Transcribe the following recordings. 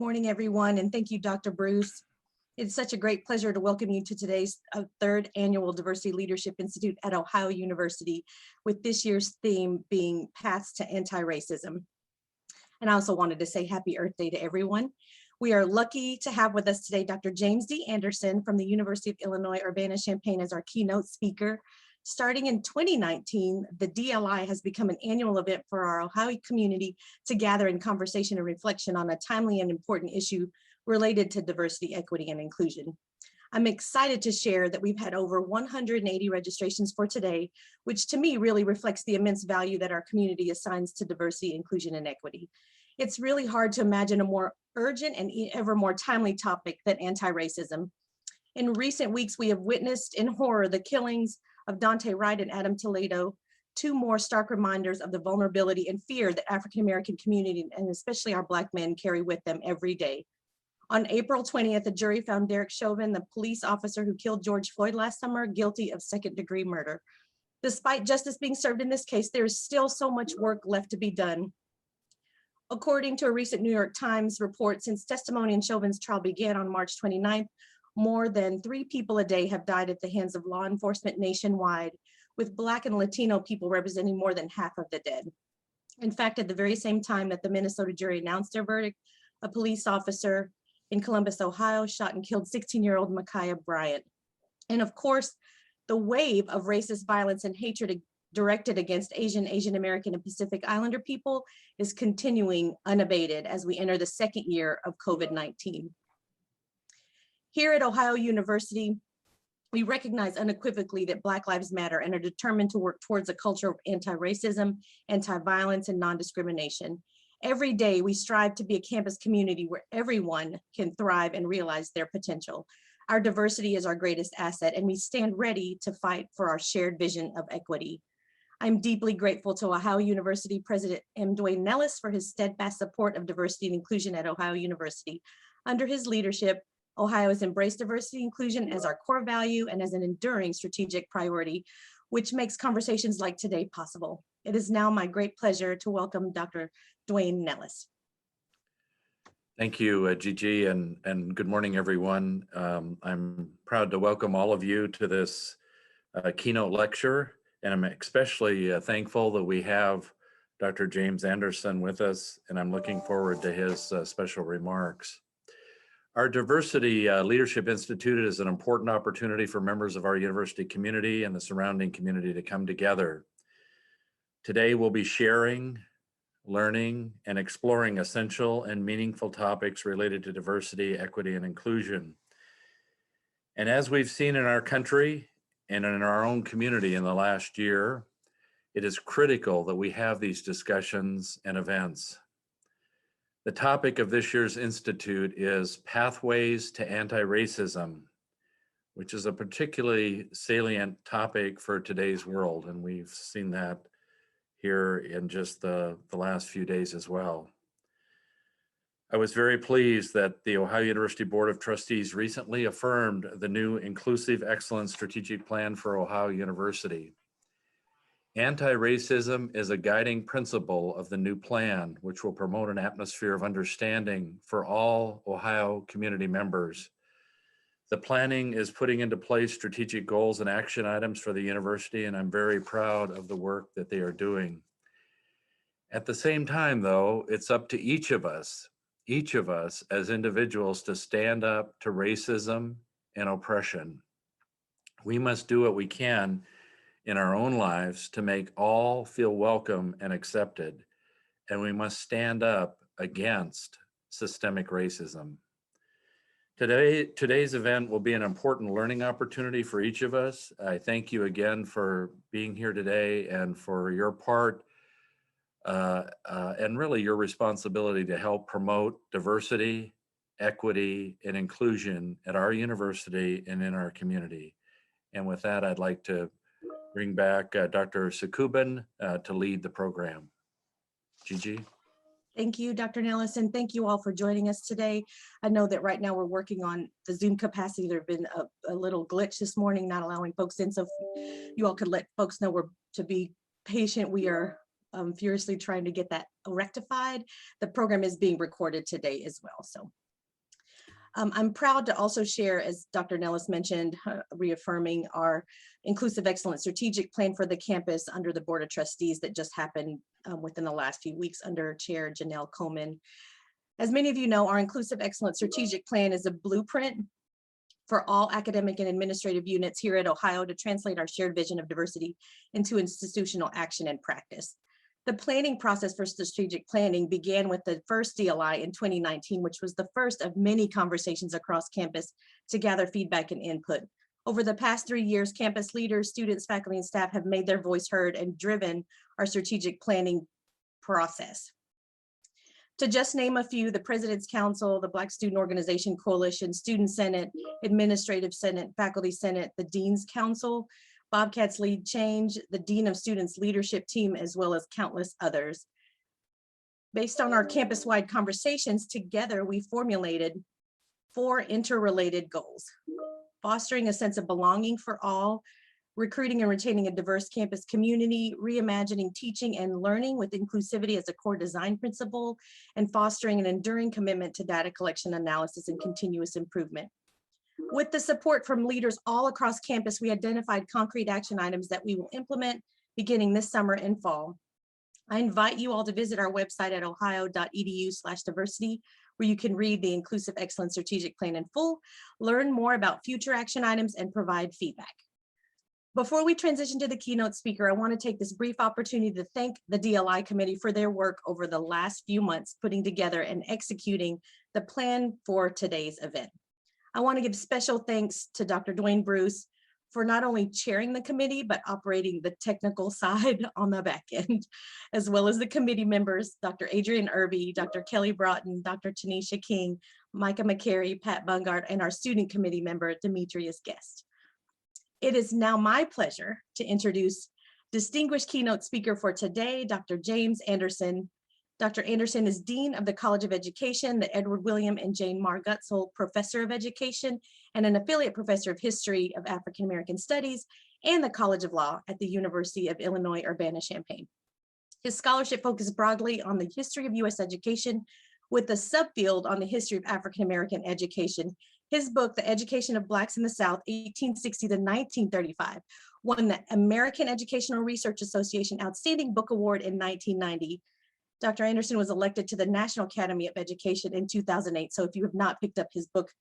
Morning, everyone, and thank you, Dr. Bruce. It's such a great pleasure to welcome you to today's third annual Diversity Leadership Institute at Ohio University, with this year's theme being Paths to Anti-Racism. And I also wanted to say Happy Earth Day to everyone. We are lucky to have with us today Dr. James D. Anderson from the University of Illinois Urbana-Champaign as our keynote speaker. Starting in 2019, the DLI has become an annual event for our Ohio community to gather in conversation and reflection on a timely and important issue related to diversity, equity, and inclusion. I'm excited to share that we've had over 180 registrations for today, which to me really reflects the immense value that our community assigns to diversity, inclusion, and equity. It's really hard to imagine a more urgent and ever more timely topic than anti-racism. In recent weeks, we have witnessed in horror the killings of Dante Wright and Adam Toledo, two more stark reminders of the vulnerability and fear that African-American community, and especially our Black men, carry with them every day. On April 20th, a jury found Derek Chauvin, the police officer who killed George Floyd last summer, guilty of second-degree murder. Despite justice being served in this case, there is still so much work left to be done. According to a recent New York Times report, since testimony in Chauvin's trial began on March 29th, more than 3 people a day have died at the hands of law enforcement nationwide, with Black and Latino people representing more than half of the dead. In fact, at the very same time that the Minnesota jury announced their verdict, a police officer in Columbus, Ohio, shot and killed 16-year-old Micaiah Bryant. And of course, the wave of racist violence and hatred directed against Asian American, and Pacific Islander people is continuing unabated as we enter the second year of COVID-19. Here at Ohio University, we recognize unequivocally that Black Lives Matter and are determined to work towards a culture of anti-racism, anti-violence, and non-discrimination. Every day, we strive to be a campus community where everyone can thrive and realize their potential. Our diversity is our greatest asset, and we stand ready to fight for our shared vision of equity. I'm deeply grateful to Ohio University President M. Dwayne Nellis for his steadfast support of diversity and inclusion at Ohio University. Under his leadership, Ohio has embraced diversity and inclusion as our core value and as an enduring strategic priority, which makes conversations like today possible. It is now my great pleasure to welcome Dr. Dwayne Nellis. Thank you, Gigi, and good morning, everyone. I'm proud to welcome all of you to this keynote lecture, and I'm especially thankful that we have Dr. James Anderson with us, and I'm looking forward to his special remarks. Our Diversity Leadership Institute is an important opportunity for members of our university community and the surrounding community to come together. Today, we'll be sharing, learning, and exploring essential and meaningful topics related to diversity, equity, and inclusion. And as we've seen in our country and in our own community in the last year, it is critical that we have these discussions and events. The topic of this year's Institute is Pathways to Anti-Racism, which is a particularly salient topic for today's world, and we've seen that here in just the last few days as well. I was very pleased that the Ohio University Board of Trustees recently affirmed the new Inclusive Excellence Strategic Plan for Ohio University. Anti-racism is a guiding principle of the new plan, which will promote an atmosphere of understanding for all Ohio community members. The planning is putting into place strategic goals and action items for the university, and I'm very proud of the work that they are doing. At the same time, though, it's up to each of us as individuals to stand up to racism and oppression. We must do what we can in our own lives to make all feel welcome and accepted, and we must stand up against systemic racism. Today's event will be an important learning opportunity for each of us. I thank you again for being here today and for your part and really your responsibility to help promote diversity, equity, and inclusion at our university and in our community. And with that, I'd like to bring back Dr. Sakubin to lead the program. Gigi. Thank you, Dr. Nellis, and thank you all for joining us today. I know that right now we're working on the Zoom capacity. There have been a little glitch this morning, not allowing folks in. So if you all could let folks know we're to be patient. We are furiously trying to get that rectified. The program is being recorded today as well. So I'm proud to also share, as Dr. Nellis mentioned, reaffirming our Inclusive Excellence Strategic Plan for the campus under the Board of Trustees that just happened within the last few weeks under Chair Janelle Coleman. As many of you know, our Inclusive Excellence Strategic Plan is a blueprint for all academic and administrative units here at Ohio to translate our shared vision of diversity into institutional action and practice. The planning process for strategic planning began with the first DLI in 2019, which was the first of many conversations across campus to gather feedback and input. Over the past 3 years, campus leaders, students, faculty, and staff have made their voice heard and driven our strategic planning process. To just name a few, the President's Council, the Black Student Organization Coalition, Student Senate, Administrative Senate, Faculty Senate, the Dean's Council, Bobcats Lead Change, the Dean of Students Leadership Team, as well as countless others. Based on our campus-wide conversations, together we formulated 4 interrelated goals: fostering a sense of belonging for all, recruiting and retaining a diverse campus community, reimagining teaching and learning with inclusivity as a core design principle, and fostering an enduring commitment to data collection, analysis, and continuous improvement. With the support from leaders all across campus, we identified concrete action items that we will implement beginning this summer and fall. I invite you all to visit our website at ohio.edu/diversity, where you can read the Inclusive Excellence Strategic Plan in full, learn more about future action items, and provide feedback. Before we transition to the keynote speaker, I want to take this brief opportunity to thank the Dli Committee for their work over the last few months, putting together and executing the plan for today's event. I want to give special thanks to Dr. Dwayne Bruce for not only chairing the committee, but operating the technical side on the back end, as well as the committee members, Dr. Adrian Irby, Dr. Kelly Broughton, Dr. Tanisha King, Micah McCary, Pat Bungard, and our student committee member, Demetrius Guest. It is now my pleasure to introduce distinguished keynote speaker for today, Dr. James Anderson. Dr. Anderson is Dean of the College of Education, the Edward William and Jane Marr Gutzel Professor of Education, and an affiliate professor of History of African American Studies and the College of Law at the University of Illinois Urbana-Champaign. His scholarship focuses broadly on the history of U.S. education with a subfield on the history of African American education. His book, The Education of Blacks in the South, 1860 to 1935, won the American Educational Research Association Outstanding Book Award in 1990. Dr. Anderson was elected to the National Academy of Education in 2008. So if you have not picked up his book,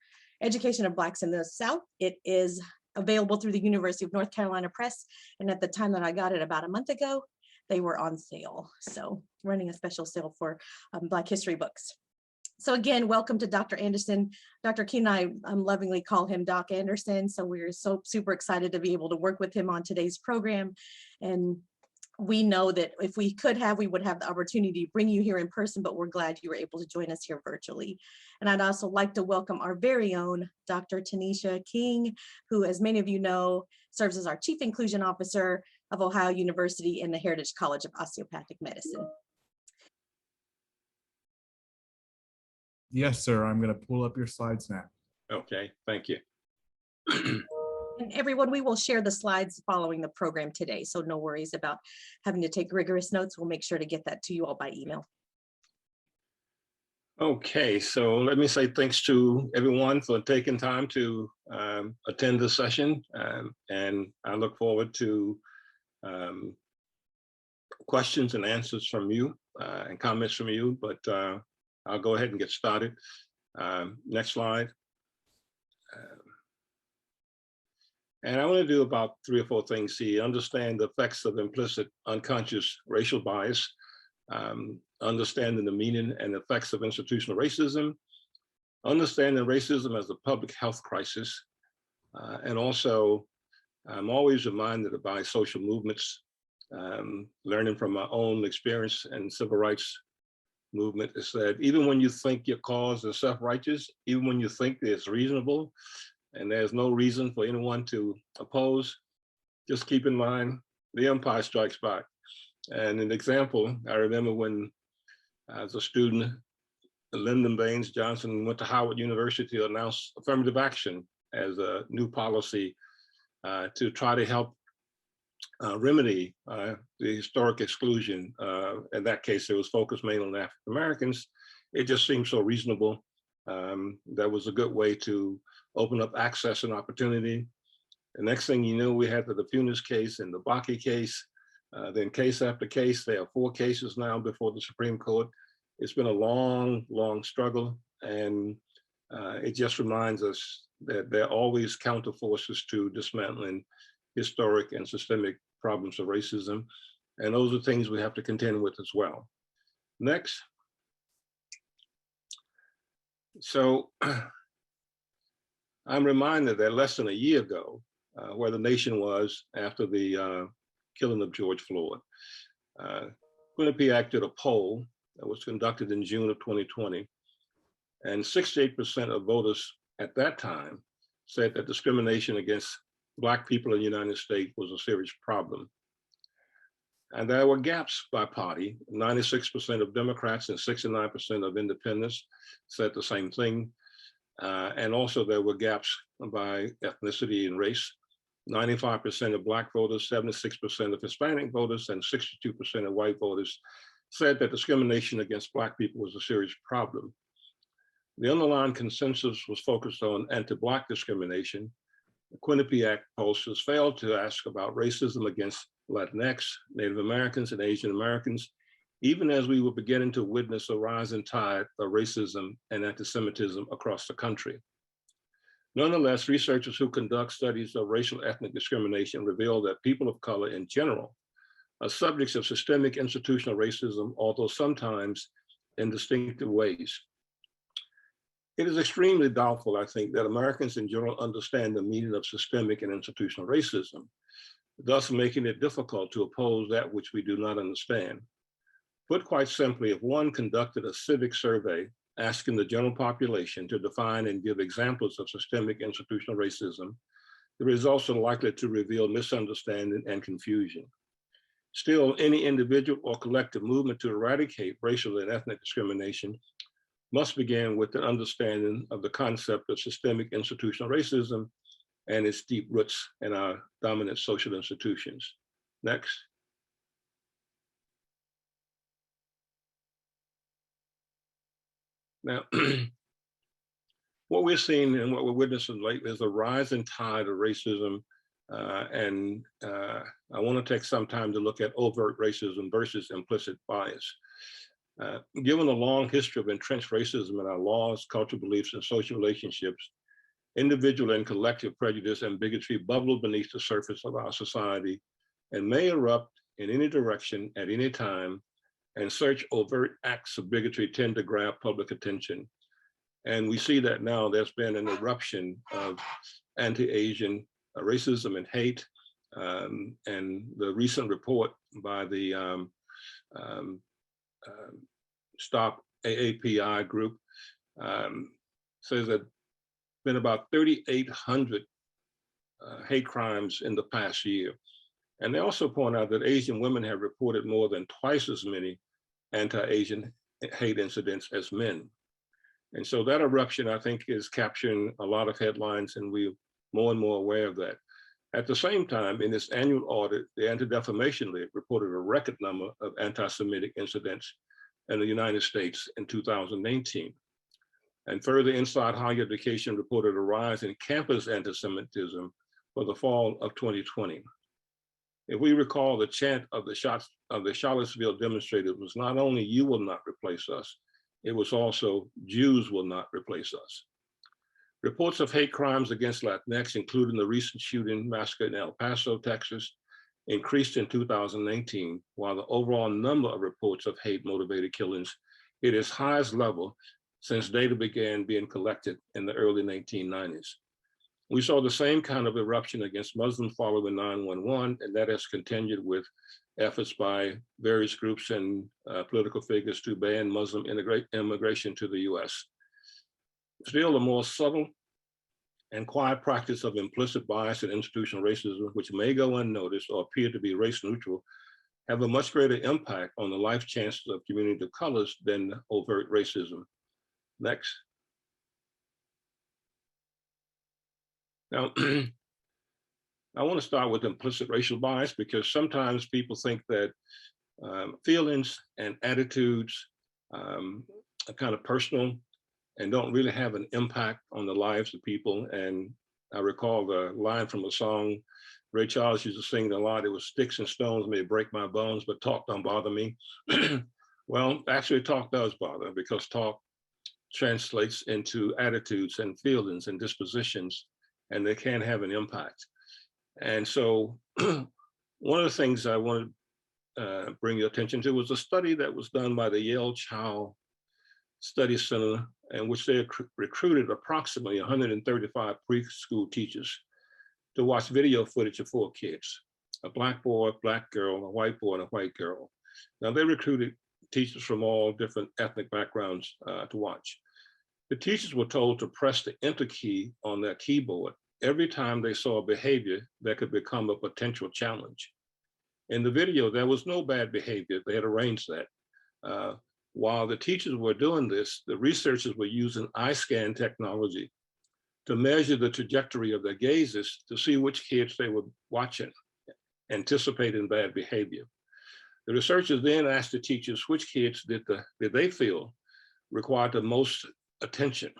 Education of Blacks in the South, it is available through the University of North Carolina Press. And at the time that I got it about a month ago, they were on sale. So running a special sale for Black history books. So again, welcome to Dr. Anderson. Dr. Keen and I lovingly call him Doc Anderson. So we're so super excited to be able to work with him on today's program. And we know that if we could have, we would have the opportunity to bring you here in person, but we're glad you were able to join us here virtually. And I'd also like to welcome our very own Dr. Tanisha King, who, as many of you know, serves as our Chief Inclusion Officer of Ohio University and the Heritage College of Osteopathic Medicine. Yes, sir. I'm going to pull up your slides now. Okay, thank you. And everyone, we will share the slides following the program today, so no worries about having to take rigorous notes. We'll make sure to get that to you all by email. Okay, so let me say thanks to everyone for taking time to attend this session, and I look forward to questions and answers from you and comments from you, but I'll go ahead and get started. Next slide. And I want to do about 3 or 4 things here. Understand the effects of implicit unconscious racial bias, understanding the meaning and effects of institutional racism, understanding racism as a public health crisis, and also I'm always reminded about social movements, learning from my own experience in civil rights movement is that even when you think your cause is self-righteous, even when you think it's reasonable, and there's no reason for anyone to oppose, just keep in mind the empire strikes back. And an example, I remember when as a student, Lyndon Baines Johnson went to Howard University to announce affirmative action as a new policy to try to help remedy the historic exclusion. In that case, it was focused mainly on African Americans. It just seemed so reasonable. That was a good way to open up access and opportunity. The next thing you know, we had the Funes case and the Bakke case. Then case after case, there are 4 cases now before the Supreme Court. It's been a long, long struggle, and it just reminds us that there are always counter forces to dismantling historic and systemic problems of racism, and those are things we have to contend with as well. Next. So I'm reminded that less than a year ago, where the nation was after the killing of George Floyd, Quinnipiac did a poll that was conducted in June of 2020, and 68% of voters at that time said that discrimination against Black people in the United States was a serious problem. And there were gaps by party. 96% of Democrats and 69% of independents said the same thing. And also there were gaps by ethnicity and race. 95% of Black voters, 76% of Hispanic voters, and 62% of white voters said that discrimination against Black people was a serious problem. The underlying consensus was focused on anti-Black discrimination. The Quinnipiac pollsters failed to ask about racism against Latinx, Native Americans, and Asian Americans, even as we were beginning to witness a rising tide of racism and anti-Semitism across the country. Nonetheless, researchers who conduct studies of racial ethnic discrimination reveal that people of color in general are subjects of systemic institutional racism, although sometimes in distinctive ways. It is extremely doubtful, I think, that Americans in general understand the meaning of systemic and institutional racism, thus making it difficult to oppose that which we do not understand. Put quite simply, if one conducted a civic survey asking the general population to define and give examples of systemic institutional racism, the results are likely to reveal misunderstanding and confusion. Still, any individual or collective movement to eradicate racial and ethnic discrimination must begin with an understanding of the concept of systemic institutional racism and its deep roots in our dominant social institutions. Next. Now, what we're seeing and what we're witnessing lately is a rising tide of racism. I want to take some time to look at overt racism versus implicit bias. Given a long history of entrenched racism in our laws, cultural beliefs, and social relationships, individual and collective prejudice and bigotry bubble beneath the surface of our society and may erupt in any direction at any time, and such overt acts of bigotry tend to grab public attention. And we see that now there's been an eruption of anti-Asian racism and hate. And the recent report by the Stop AAPI group says that been about 3,800 hate crimes in the past year. And they also point out that Asian women have reported more than twice as many anti-Asian hate incidents as men. And so that eruption, I think, is capturing a lot of headlines, and we're more and more aware of that. At the same time, in its annual audit, the Anti-Defamation League reported a record number of anti-Semitic incidents in the United States in 2019. And further, Inside Higher Education reported a rise in campus anti-Semitism for the fall of 2020. If we recall, the chant of the Charlottesville demonstrators was not only "You will not replace us," it was also "Jews will not replace us." Reports of hate crimes against Latinx, including the recent shooting massacre in El Paso, Texas, increased in 2019, while the overall number of reports of hate-motivated killings hit its highest level since data began being collected in the early 1990s. We saw the same kind of eruption against Muslims following 9/11, and that has continued with efforts by various groups and political figures to ban Muslim immigration to the US. Still, the more subtle and quiet practice of implicit bias and institutional racism, which may go unnoticed or appear to be race neutral, have a much greater impact on the life chances of communities of colors than overt racism. Next. Now, I want to start with implicit racial bias because sometimes people think that feelings and attitudes are kind of personal and don't really have an impact on the lives of people. And I recall the line from a song Ray Charles used to sing a lot. It was sticks and stones may break my bones, but talk don't bother me. Well, actually talk does bother because talk translates into attitudes and feelings and dispositions, and they can have an impact. And so one of the things I want to bring your attention to was a study that was done by the Yale Child Study Center, in which they recruited approximately 135 preschool teachers to watch video footage of 4 kids, a black boy, a black girl, a white boy, and a white girl. Now they recruited teachers from all different ethnic backgrounds to watch. The teachers were told to press the enter key on their keyboard every time they saw a behavior that could become a potential challenge. In the video, there was no bad behavior. They had arranged that. While the teachers were doing this, the researchers were using eye scan technology to measure the trajectory of their gazes to see which kids they were watching, anticipating bad behavior. The researchers then asked the teachers which kids did they feel required the most attention.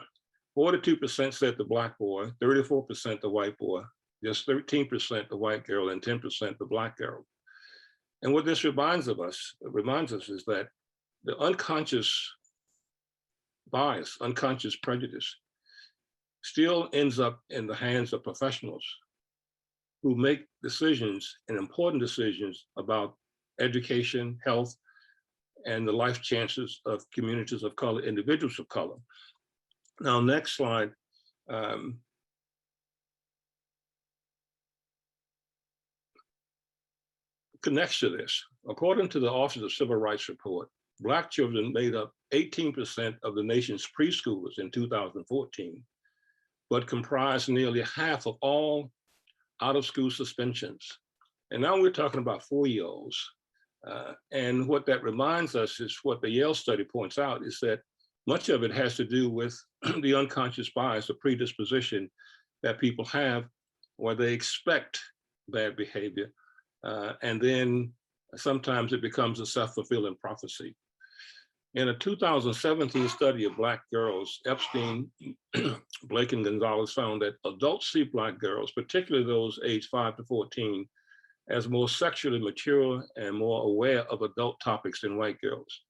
42% said the black boy, 34% the white boy, just 13% the white girl, and 10% the black girl. And what this reminds us is that the unconscious bias, unconscious prejudice, still ends up in the hands of professionals who make decisions and important decisions about education, health, and the life chances of communities of color, individuals of color. Now, next slide. Connects to this. According to the Office of Civil Rights Report, Black children made up 18% of the nation's preschoolers in 2014, but comprised nearly half of all out-of-school suspensions. And now we're talking about 4-year-olds. And what that reminds us is what the Yale study points out is that much of it has to do with the unconscious bias, the predisposition that people have where they expect bad behavior. And then sometimes it becomes a self-fulfilling prophecy. In a 2017 study of Black girls, Epstein, Blake, and Gonzalez found that adults see Black girls, particularly those aged 5 to 14, as more sexually mature and more aware of adult topics than white girls.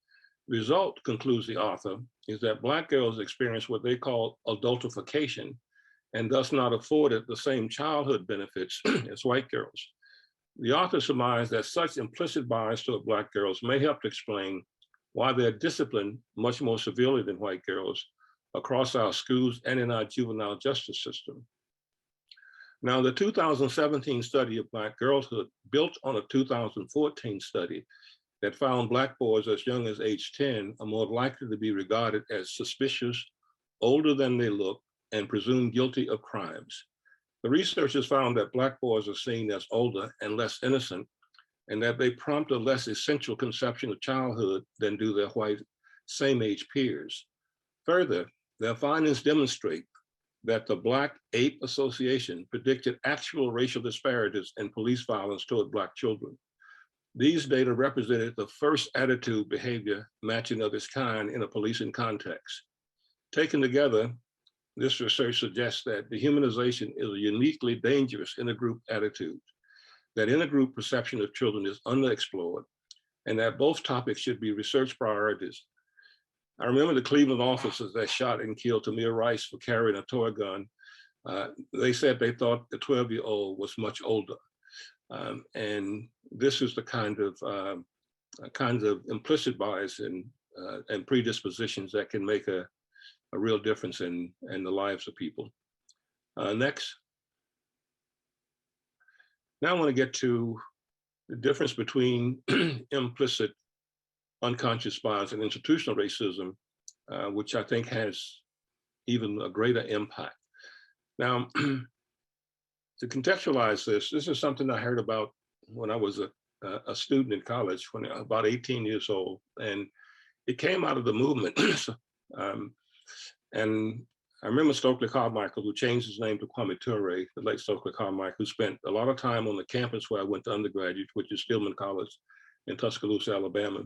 The result, concludes the author, is that Black girls experience what they call adultification and thus not afforded the same childhood benefits as white girls. The author surmised that such implicit bias toward Black girls may help to explain why they're disciplined much more severely than white girls across our schools and in our juvenile justice system. Now, the 2017 study of Black girlhood built on a 2014 study that found Black boys as young as age 10 are more likely to be regarded as suspicious, older than they look, and presumed guilty of crimes. The researchers found that Black boys are seen as older and less innocent, and that they prompt a less essential conception of childhood than do their white same-age peers. Further, their findings demonstrate that the Black Ape Association predicted actual racial disparities in police violence toward Black children. These data represented the first attitude behavior matching of its kind in a policing context. Taken together, this research suggests that dehumanization is a uniquely dangerous intergroup attitude, that intergroup perception of children is underexplored, and that both topics should be research priorities. I remember the Cleveland officers that shot and killed Tamir Rice for carrying a toy gun. They said they thought the 12-year-old was much older. And this is the kind of implicit bias and predispositions that can make a real difference in the lives of people. Next. Now I want to get to the difference between implicit unconscious bias and institutional racism, which I think has even a greater impact. Now, to contextualize this is something I heard about when I was a student in college, when I was about 18 years old, and it came out of the movement. And I remember Stokely Carmichael, who changed his name to Kwame Ture, the late Stokely Carmichael, who spent a lot of time on the campus where I went to undergraduate, which is Stillman College in Tuscaloosa, Alabama.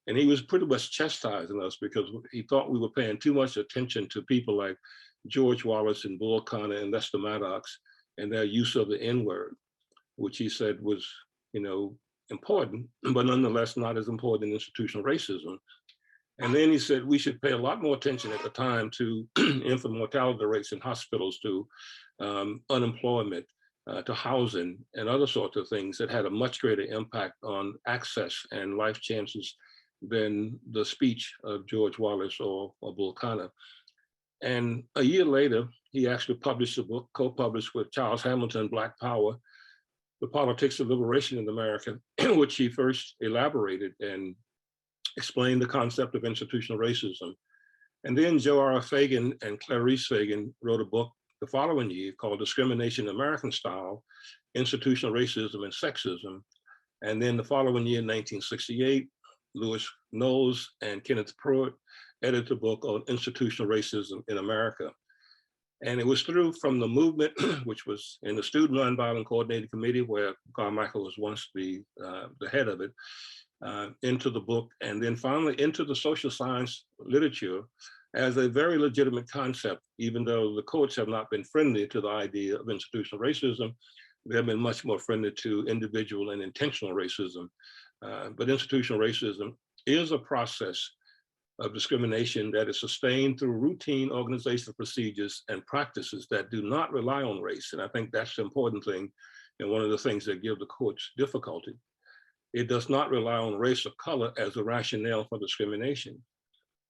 And he was pretty much chastising us because he thought we were paying too much attention to people like George Wallace and Bull Connor and Lester Maddox and their use of the N-word, which he said was, important, but nonetheless not as important in institutional racism. And then he said we should pay a lot more attention at the time to infant mortality rates in hospitals, to unemployment, to housing and other sorts of things that had a much greater impact on access and life chances than the speech of George Wallace or Bull Connor. And a year later, he actually published a book, co-published with Charles Hamilton, Black Power, The Politics of Liberation in America, in which he first elaborated and explained the concept of institutional racism. And then Joe R. Fagan and Clarice Fagan wrote a book the following year called Discrimination American Style, Institutional Racism and Sexism. And then the following year, 1968, Lewis Knowles and Kenneth Pruitt edited a book on institutional racism in America. And it was through from the movement, which was in the Student Nonviolent Coordinating Committee, where Carmichael was once the head of it, into the book, and then finally into the social science literature as a very legitimate concept, even though the courts have not been friendly to the idea of institutional racism. They have been much more friendly to individual and intentional racism. But institutional racism is a process of discrimination that is sustained through routine organizational procedures and practices that do not rely on race. And I think that's the important thing, and one of the things that give the courts difficulty. It does not rely on race or color as a rationale for discrimination.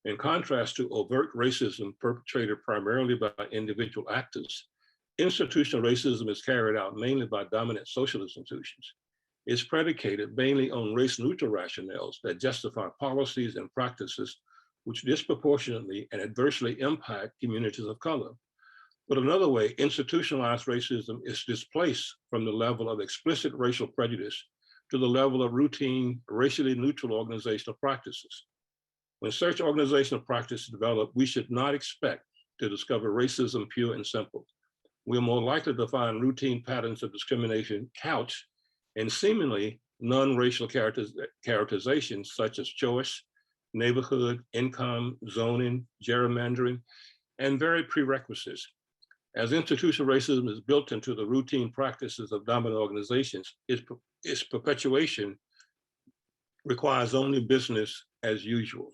In contrast to overt racism perpetrated primarily by individual actors, institutional racism is carried out mainly by dominant social institutions. It's predicated mainly on race-neutral rationales that justify policies and practices which disproportionately and adversely impact communities of color. But another way, institutionalized racism is displaced from the level of explicit racial prejudice to the level of routine, racially neutral organizational practices. When such organizational practices develop, we should not expect to discover racism pure and simple. We are more likely to find routine patterns of discrimination couched in seemingly non-racial characterizations such as choice, neighborhood, income, zoning, gerrymandering, and varied prerequisites. As institutional racism is built into the routine practices of dominant organizations, its perpetuation requires only business as usual.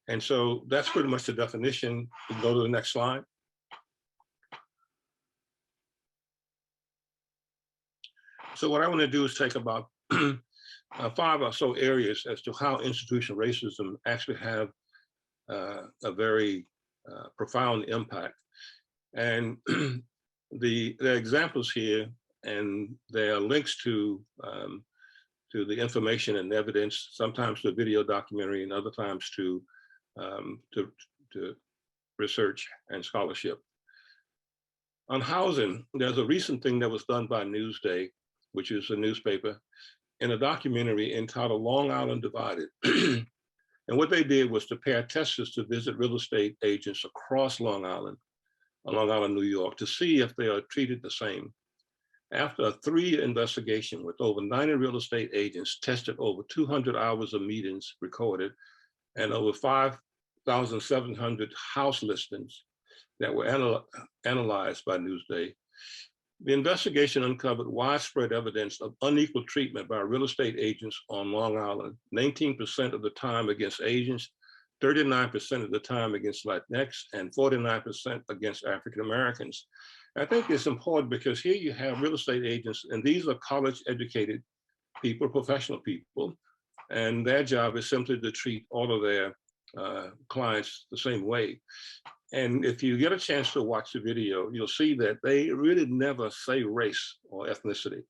And so that's pretty much the definition. We can go to the next slide. So what I want to do is take about 5 or so areas as to how institutional racism actually have a very profound impact. And the examples here, and there are links to the information and evidence, sometimes to a video documentary and other times to research and scholarship. On housing, there's a recent thing that was done by Newsday, which is a newspaper, in a documentary entitled Long Island Divided. And what they did was to pair testers to visit real estate agents across Long Island, New York, to see if they are treated the same. After a 3-year investigation with over 90 real estate agents, tested over 200 hours of meetings recorded, and over 5,700 house listings that were analyzed by Newsday, the investigation uncovered widespread evidence of unequal treatment by real estate agents on Long Island, 19% of the time against Asians, 39% of the time against Latinx, and 49% against African Americans. I think it's important because here you have real estate agents, and these are college-educated people, professional people, and their job is simply to treat all of their clients the same way. And if you get a chance to watch the video, you'll see that they really never say race or ethnicity.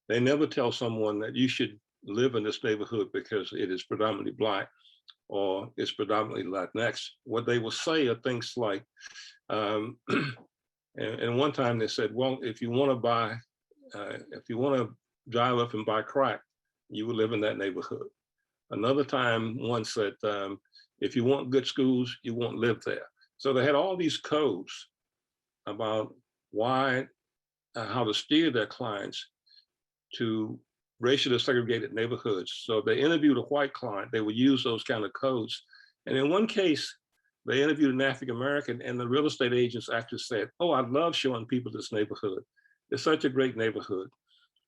They never tell someone that you should live in this neighborhood because it is predominantly Black or it's predominantly Latinx. What they will say are things like, and one time they said, well, if you want to drive up and buy crack, you will live in that neighborhood. Another time, one said, if you want good schools, you won't live there. So they had all these codes about why, how to steer their clients to racially segregated neighborhoods. So they interviewed a white client, they would use those kind of codes. And in one case, they interviewed an African-American, and the real estate agents actually said, "Oh, I love showing people this neighborhood. It's such a great neighborhood."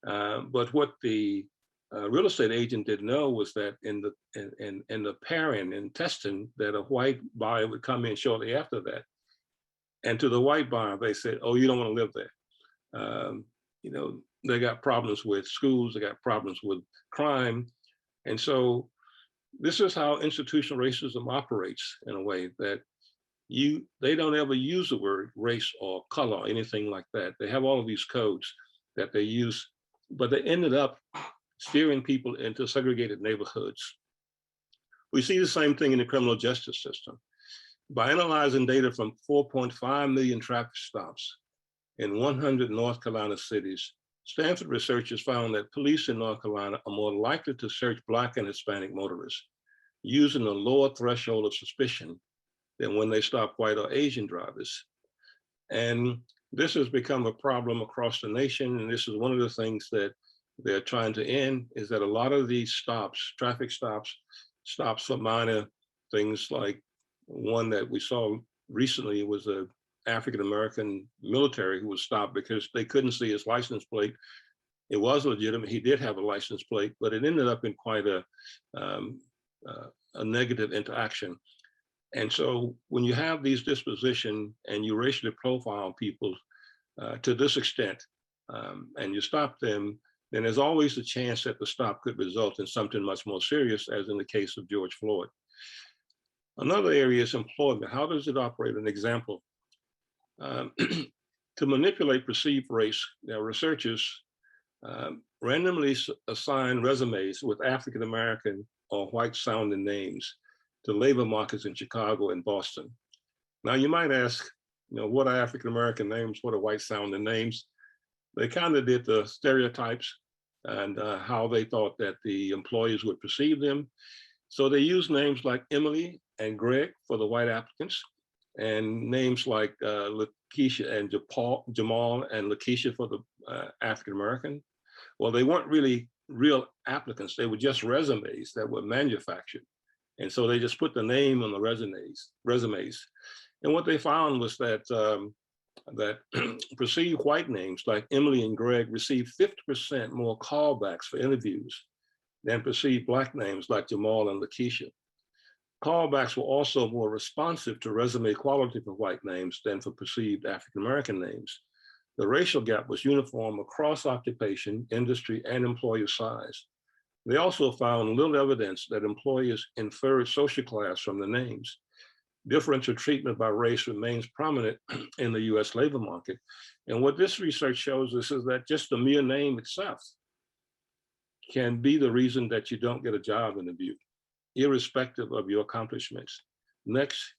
But what the real estate agent didn't know was that in the pairing and testing, that a white buyer would come in shortly after that. And to the white buyer, they said, "Oh, you don't want to live there. You know, they got problems with schools, they got problems with crime." And so this is how institutional racism operates, in a way that they don't ever use the word race or color or anything like that. They have all of these codes that they use, but they ended up steering people into segregated neighborhoods. We see the same thing in the criminal justice system. By analyzing data from 4.5 million traffic stops in 100 North Carolina cities, Stanford researchers found that police in North Carolina are more likely to search Black and Hispanic motorists using a lower threshold of suspicion than when they stop white or Asian drivers. And this has become a problem across the nation. And this is one of the things that they're trying to end, is that a lot of these stops, traffic stops for minor things, like one that we saw recently was a African-American military who was stopped because they couldn't see his license plate. It was legitimate, he did have a license plate, but it ended up in quite a negative interaction. And so when you have these dispositions and you racially profile people to this extent, and you stop them, then there's always a chance that the stop could result in something much more serious, as in the case of George Floyd. Another area is employment. How does it operate? An example. To manipulate perceived race, researchers randomly assign resumes with African-American or white-sounding names to labor markets in Chicago and Boston. Now you might ask, what are African-American names? What are white-sounding names? They kind of did the stereotypes and how they thought that the employers would perceive them. So they used names like Emily and Greg for the white applicants, and names like Lakeisha and Jamal and Lakeisha for the African-American. Well, they weren't really real applicants. They were just resumes that were manufactured. And so they just put the name on the resumes. And what they found was that that perceived white names like Emily and Greg received 50% more callbacks for interviews than perceived Black names like Jamal and Lakeisha. Callbacks were also more responsive to resume quality for white names than for perceived African-American names. The racial gap was uniform across occupation, industry, and employer size. They also found little evidence that employers inferred social class from the names. Differential treatment by race remains prominent in the US labor market. And what this research shows us is that just the mere name itself can be the reason that you don't get a job interview, irrespective of your accomplishments. Next.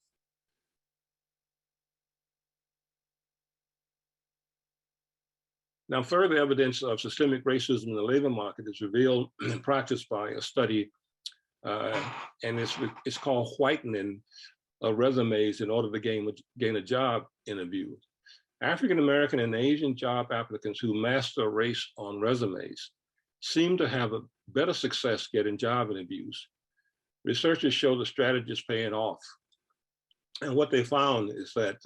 Now, further evidence of systemic racism in the labor market is revealed and practiced by a study, and it's called whitening of resumes in order to gain a job interview. African-American and Asian job applicants who master race on resumes seem to have a better success getting job interviews. Researchers show the strategy is paying off. And what they found is that,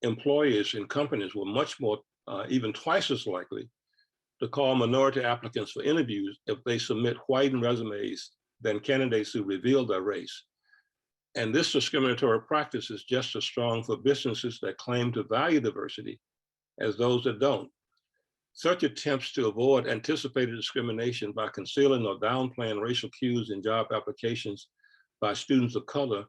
employers and companies were much more, even twice as likely to call minority applicants for interviews if they submit whitened resumes than candidates who reveal their race. And this discriminatory practice is just as strong for businesses that claim to value diversity as those that don't. Such attempts to avoid anticipated discrimination by concealing or downplaying racial cues in job applications by students of color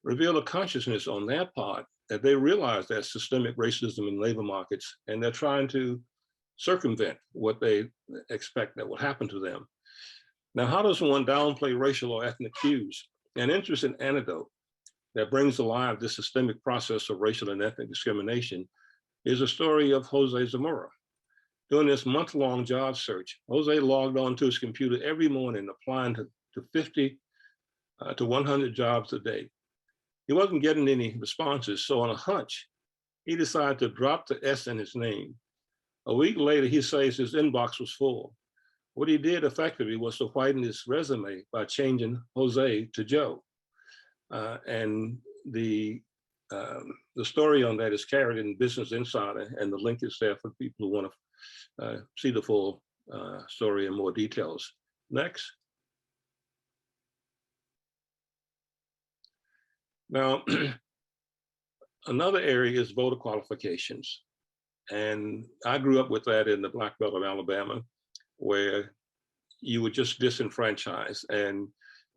reveal a consciousness on their part that they realize that systemic racism in labor markets, and they're trying to circumvent what they expect that will happen to them. Now, how does one downplay racial or ethnic cues? An interesting anecdote that brings alive this systemic process of racial and ethnic discrimination is a story of Jose Zamora. During this month-long job search, Jose logged on to his computer every morning applying to 50 to 100 jobs a day. He wasn't getting any responses, so on a hunch, he decided to drop the S in his name. A week later, he says his inbox was full. What he did effectively was to whiten his resume by changing Jose to Joe. And the story on that is carried in Business Insider, and the link is there for people who want to see the full story in more details. Next. Now, another area is voter qualifications. And I grew up with that in the Black Belt of Alabama, where you were just disenfranchised. And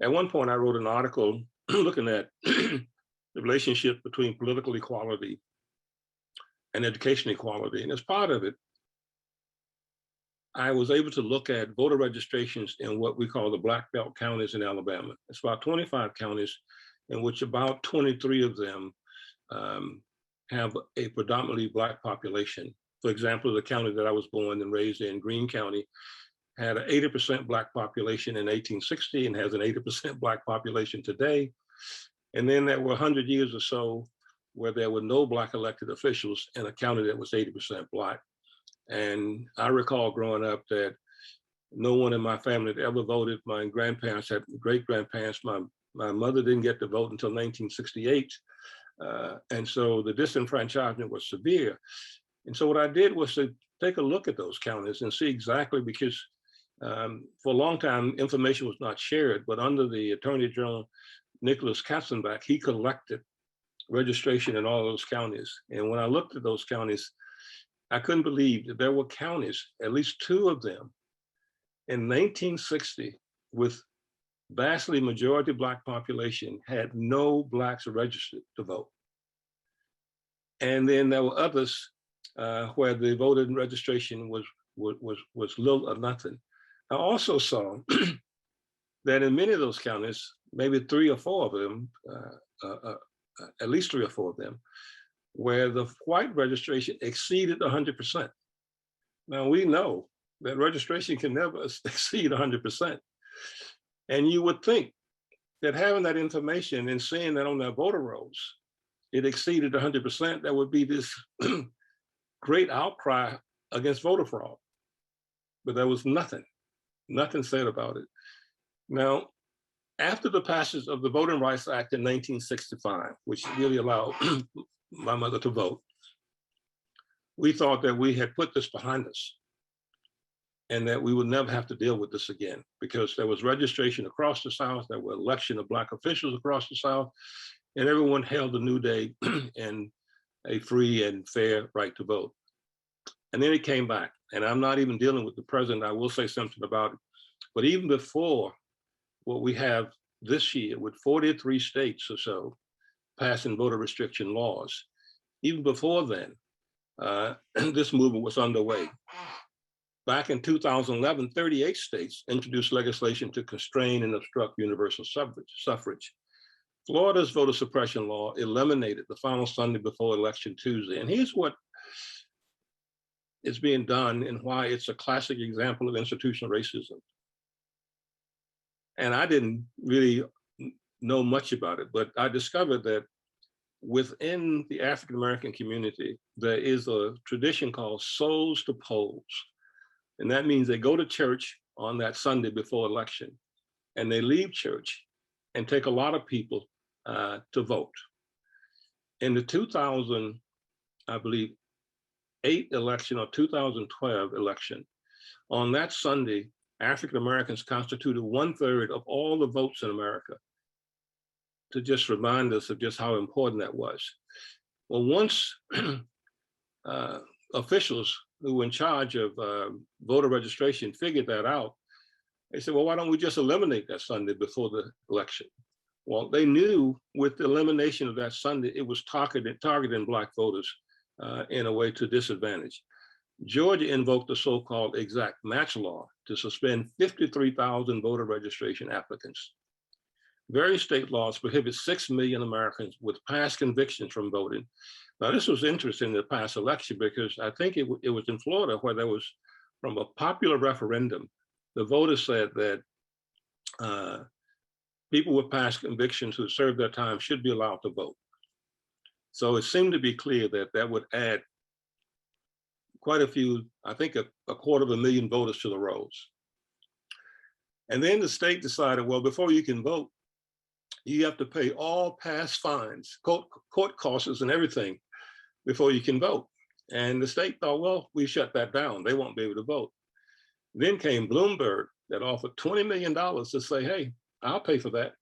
at one point I wrote an article looking at the relationship between political equality and education equality. And as part of it, I was able to look at voter registrations in what we call the Black Belt counties in Alabama. It's about 25 counties in which about 23 of them have a predominantly Black population. For example, the county that I was born and raised in, Greene County, had an 80% Black population in 1860 and has an 80% Black population today. And then there were 100 years or so where there were no Black elected officials in a county that was 80% Black. And I recall growing up that no one in my family had ever voted. My grandparents had great-grandparents. My mother didn't get to vote until 1968. And so the disenfranchisement was severe. And so what I did was to take a look at those counties and see exactly, because for a long time, information was not shared, but under the Attorney General, Nicholas Katzenbach, he collected registration in all those counties. And when I looked at those counties, I couldn't believe that there were counties, at least 2 of them, in 1960, with vastly majority Black population, had no Blacks registered to vote. And then there were others where the voter registration was little or nothing. I also saw that in many of those counties, maybe 3 or 4 of them, at least 3 or 4 of them, where the white registration exceeded 100%. Now we know that registration can never exceed 100%. And you would think that having that information and seeing that on their voter rolls, it exceeded 100%, there would be this great outcry against voter fraud. But there was nothing said about it. Now, after the passage of the Voting Rights Act in 1965, which really allowed my mother to vote, we thought that we had put this behind us and that we would never have to deal with this again, because there was registration across the South, there were election of Black officials across the South, and everyone held a new day and a free and fair right to vote. And then it came back, and I'm not even dealing with the president. I will say something about it. But even before what we have this year, with 43 states or so passing voter restriction laws, even before then, this movement was underway. Back in 2011, 38 states introduced legislation to constrain and obstruct universal suffrage. Florida's voter suppression law eliminated the final Sunday before Election Tuesday. And here's what is being done and why it's a classic example of institutional racism. And I didn't really know much about it, but I discovered that within the African-American community, there is a tradition called souls to polls. And that means they go to church on that Sunday before election, and they leave church and take a lot of people to vote. In the 2000, I believe, 8 election or 2012 election, on that Sunday, African Americans constituted 1/3 of all the votes in America, to just remind us of just how important that was. Well, once officials who were in charge of voter registration figured that out, they said, well, why don't we just eliminate that Sunday before the election? Well, they knew with the elimination of that Sunday, it was targeting Black voters in a way to disadvantage. Georgia invoked the so-called exact match law to suspend 53,000 voter registration applicants. Various state laws prohibit 6 million Americans with past convictions from voting. Now, this was interesting in the past election because I think it was in Florida where there was, from a popular referendum, the voters said that people with past convictions who served their time should be allowed to vote. So it seemed to be clear that that would add quite a few, I think a 250,000 voters to the rolls. And then the state decided, well, before you can vote, you have to pay all past fines, court costs and everything before you can vote. And the state thought, well, we shut that down. They won't be able to vote. Then came Bloomberg that offered $20 million to say, hey, I'll pay for that.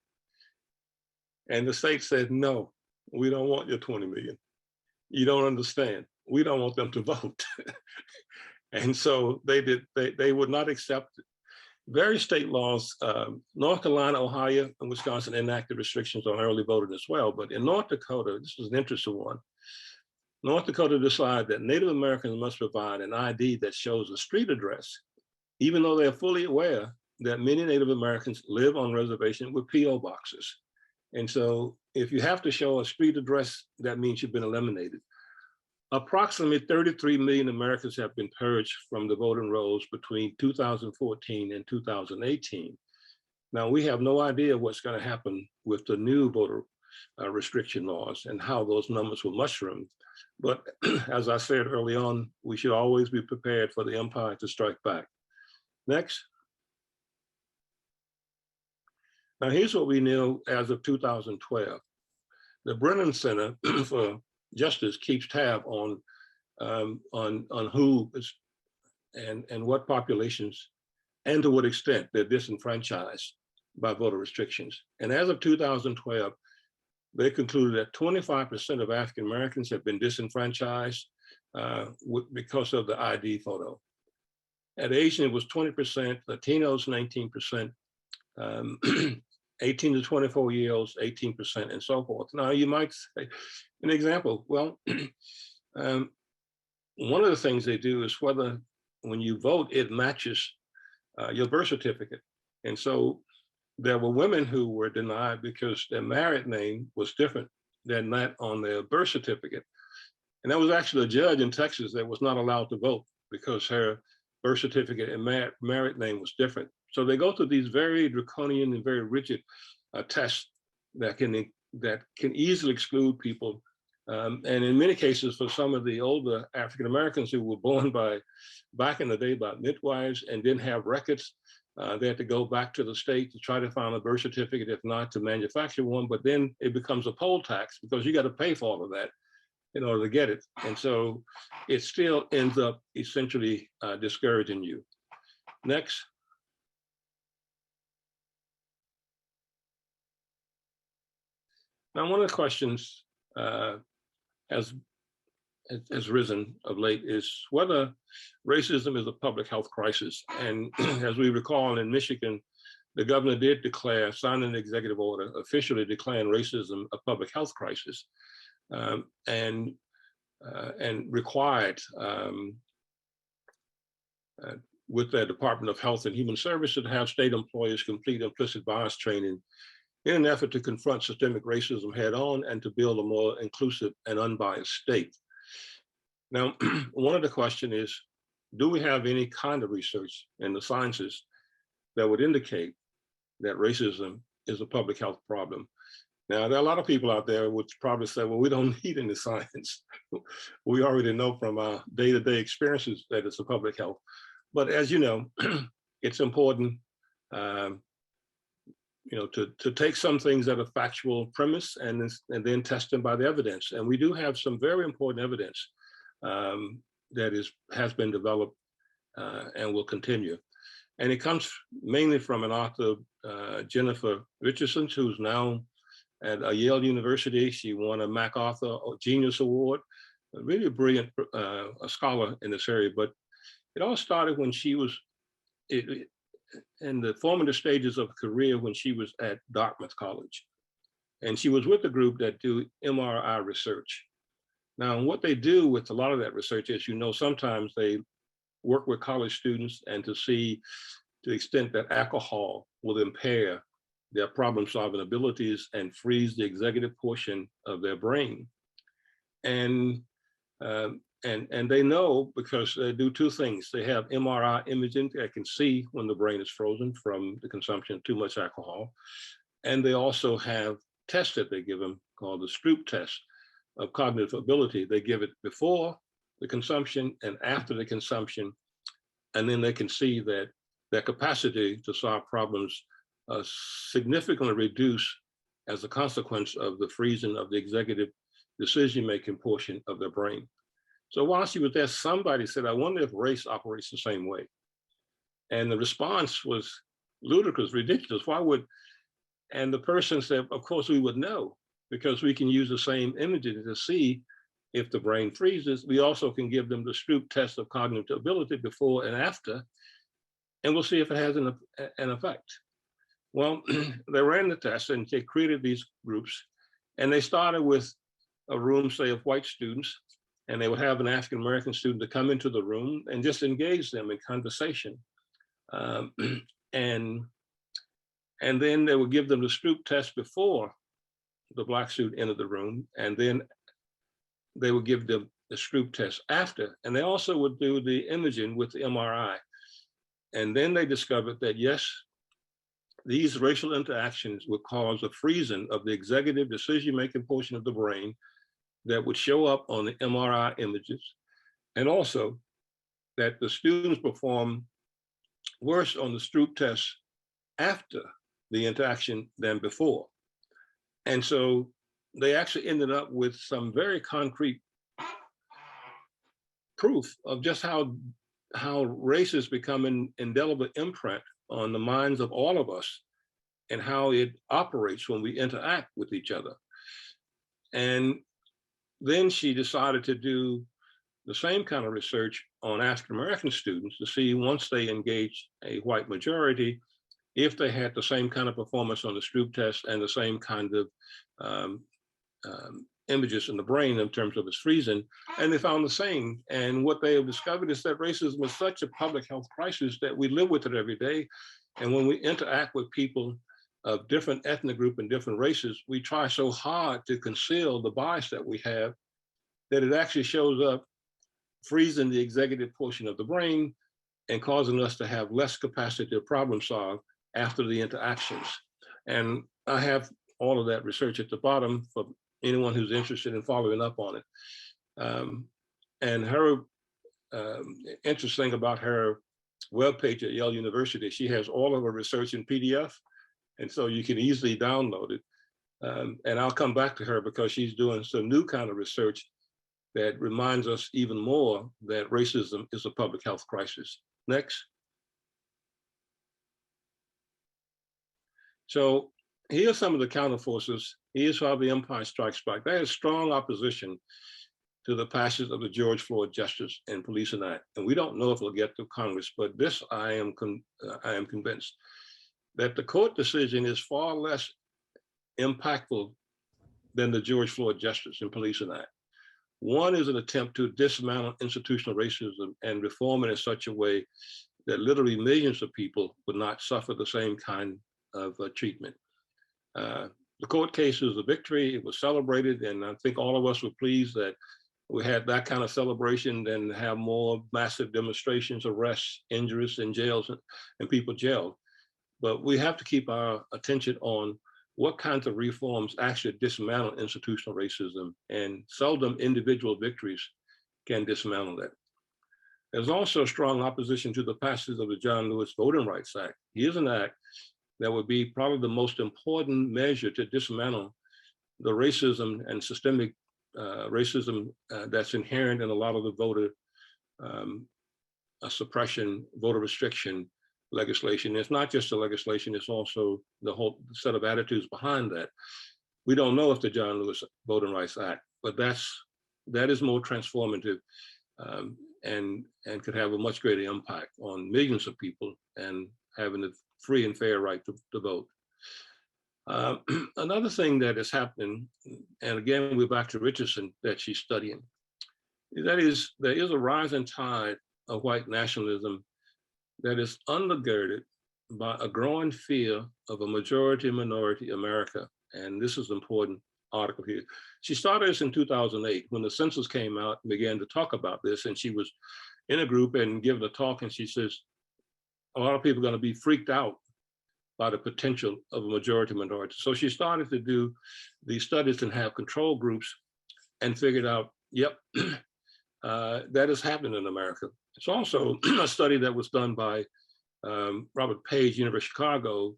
And the state said, no, we don't want your 20 million. You don't understand. We don't want them to vote. And so they would not accept it. Various state laws, North Carolina, Ohio, and Wisconsin enacted restrictions on early voting as well. But in North Dakota, this was an interesting one. North Dakota decided that Native Americans must provide an ID that shows a street address, even though they're fully aware that many Native Americans live on reservation with PO boxes. And so if you have to show a street address, that means you've been eliminated. Approximately 33 million Americans have been purged from the voting rolls between 2014 and 2018. Now, we have no idea what's going to happen with the new voter restriction laws and how those numbers will mushroom. But as I said early on, we should always be prepared for the empire to strike back. Next. Now, here's what we knew as of 2012. The Brennan Center for Justice keeps tab on who is and what populations and to what extent they're disenfranchised by voter restrictions. And as of 2012, they concluded that 25% of African Americans have been disenfranchised because of the ID photo. At Asian, it was 20%, Latinos, 19%, 18 to 24-year-olds, 18%, and so forth. Now, you might say, an example, well, one of the things they do is whether when you vote, it matches your birth certificate. And so there were women who were denied because their married name was different than that on their birth certificate. And there was actually a judge in Texas that was not allowed to vote because her birth certificate and married name was different. So they go through these very draconian and very rigid tests that can easily exclude people. And in many cases, for some of the older African Americans who were born back in the day by midwives and didn't have records, they had to go back to the state to try to find a birth certificate, if not to manufacture one. But then it becomes a poll tax because you got to pay for all of that in order to get it. And so it still ends up essentially discouraging you. Next. Now, one of the questions has risen of late is whether racism is a public health crisis. And as we recall, in Michigan, the governor did sign an executive order officially declaring racism a public health crisis, and required with the Department of Health and Human Services to have state employers complete implicit bias training in an effort to confront systemic racism head on and to build a more inclusive and unbiased state. Now, one of the questions is, do we have any kind of research in the sciences that would indicate that racism is a public health problem? Now, there are a lot of people out there which probably say, well, we don't need any science. We already know from our day-to-day experiences that it's a public health. But as you know, it's important to take some things that are factual premise and then test them by the evidence. And we do have some very important evidence that has been developed and will continue. And it comes mainly from an author, Jennifer Richardson, who's now at Yale University. She won a MacArthur Genius Award, a really brilliant a scholar in this area. But it all started when she was in the formative stages of her career when she was at Dartmouth College. And she was with a group that do MRI research. Now, what they do with a lot of that research is, sometimes they work with college students and to see to the extent that alcohol will impair their problem-solving abilities and freeze the executive portion of their brain. And they know because they do two things. They have MRI imaging that can see when the brain is frozen from the consumption of too much alcohol. And they also have tests that they give them called the Stroop test of cognitive ability. They give it before the consumption and after the consumption. And then they can see that their capacity to solve problems significantly reduced as a consequence of the freezing of the executive decision-making portion of their brain. So while she was there, somebody said, I wonder if race operates the same way. And the response was ludicrous, ridiculous. Why would, and the person said, of course we would know, because we can use the same images to see if the brain freezes. We also can give them the Stroop test of cognitive ability before and after, and we'll see if it has an effect. Well, they ran the test and they created these groups, and they started with a room, say, of white students, and they would have an African-American student to come into the room and just engage them in conversation. And then they would give them the Stroop test before the Black student entered the room, and then they would give them the Stroop test after. And they also would do the imaging with the MRI. And then they discovered that, yes, these racial interactions would cause a freezing of the executive decision-making portion of the brain that would show up on the MRI images, and also that the students perform worse on the Stroop test after the interaction than before. And so they actually ended up with some very concrete proof of just how race has become an indelible imprint on the minds of all of us and how it operates when we interact with each other. And then she decided to do the same kind of research on African-American students to see, once they engaged a white majority, if they had the same kind of performance on the Stroop test and the same kind of images in the brain in terms of its freezing, and they found the same. And what they have discovered is that racism is such a public health crisis that we live with it every day. And when we interact with people of different ethnic group and different races, we try so hard to conceal the bias that we have that it actually shows up freezing the executive portion of the brain and causing us to have less capacity to problem solve after the interactions. And I have all of that research at the bottom for anyone who's interested in following up on it. And her interesting about her webpage at Yale University, she has all of her research in PDF, and so you can easily download it. And I'll come back to her because she's doing some new kind of research that reminds us even more that racism is a public health crisis. Next. So here's some of the counterforces. Here's how the empire strikes back. There is strong opposition to the passage of the George Floyd Justice and Policing Act. And we don't know if it'll get to Congress, but this I am convinced that the court decision is far less impactful than the George Floyd Justice and Policing Act. One is an attempt to dismantle institutional racism and reform it in such a way that literally millions of people would not suffer the same kind of treatment. The court case was a victory. It was celebrated, and I think all of us were pleased that we had that kind of celebration than have more massive demonstrations, arrests, injuries, and jails, and people jailed. But we have to keep our attention on what kinds of reforms actually dismantle institutional racism, and seldom individual victories can dismantle that. There's also strong opposition to the passage of the John Lewis Voting Rights Act. Here's an act that would be probably the most important measure to dismantle the racism and systemic racism that's inherent in a lot of the voter suppression, voter restriction legislation. It's not just the legislation, it's also the whole set of attitudes behind that. We don't know if the John Lewis Voting Rights Act, but that is more transformative and could have a much greater impact on millions of people and having a free and fair right to vote. Another thing that is happening, and again, we're back to Richardson that she's studying, that is, there is a rising tide of white nationalism that is undergirded by a growing fear of a majority-minority America. And this is an important article here. She started this in 2008 when the census came out and began to talk about this. And she was in a group and giving a talk, and she says, a lot of people are going to be freaked out by the potential of a majority minority. So she started to do these studies and have control groups and figured out, yep, that is happening in America. It's also a study that was done by Robert Page, University of Chicago,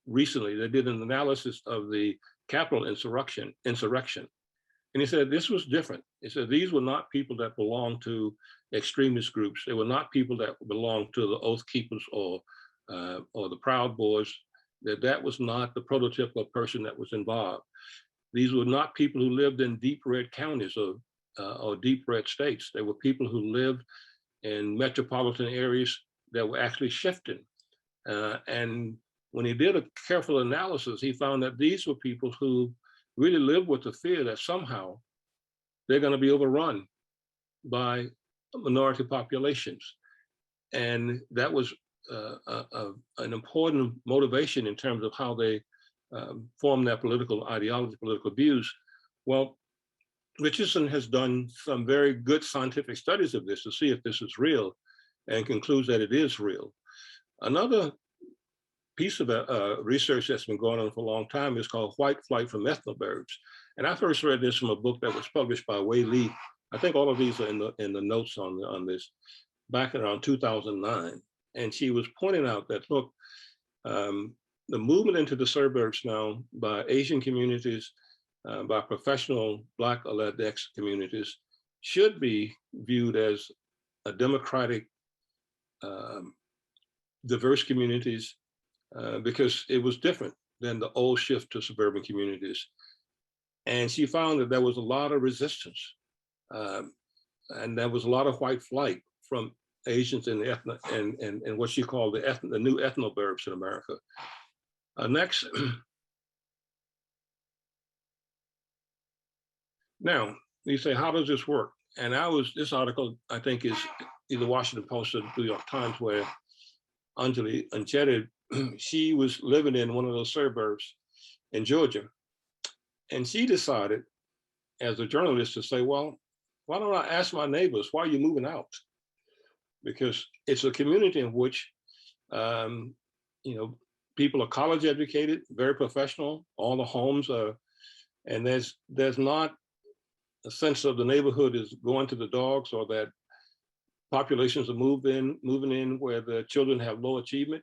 recently. They did an analysis of the Capitol insurrection. And he said this was different. He said these were not people that belonged to extremist groups. They were not people that belonged to the Oath Keepers or the Proud Boys. That was not the prototypical person that was involved. These were not people who lived in deep red counties or deep red states. They were people who lived in metropolitan areas that were actually shifting. And when he did a careful analysis, he found that these were people who really lived with the fear that somehow they're going to be overrun by minority populations. And that was an important motivation in terms of how they form their political ideology, political views. Well, Richardson has done some very good scientific studies of this to see if this is real, and concludes that it is real. Another piece of research that's been going on for a long time is called White Flight from Ethnoburbs. And I first read this from a book that was published by Wei Li. I think all of these are in the notes on this, back around 2009. And she was pointing out that, look, the movement into the suburbs now by Asian communities, by professional Black or Latinx communities, should be viewed as a democratic, diverse communities, because it was different than the old shift to suburban communities. And she found that there was a lot of resistance, and there was a lot of white flight from Asians in the and what she called the new ethnoburbs in America. Next. Now, you say, how does this work? And this article, I think, is either Washington Post or New York Times, where Dli Committee, she was living in one of those suburbs in Georgia. And she decided, as a journalist, to say, well, why don't I ask my neighbors, why are you moving out? Because it's a community in which, people are college educated, very professional, all the homes are, and there's not a sense of the neighborhood is going to the dogs, or that populations are moving in where the children have low achievement.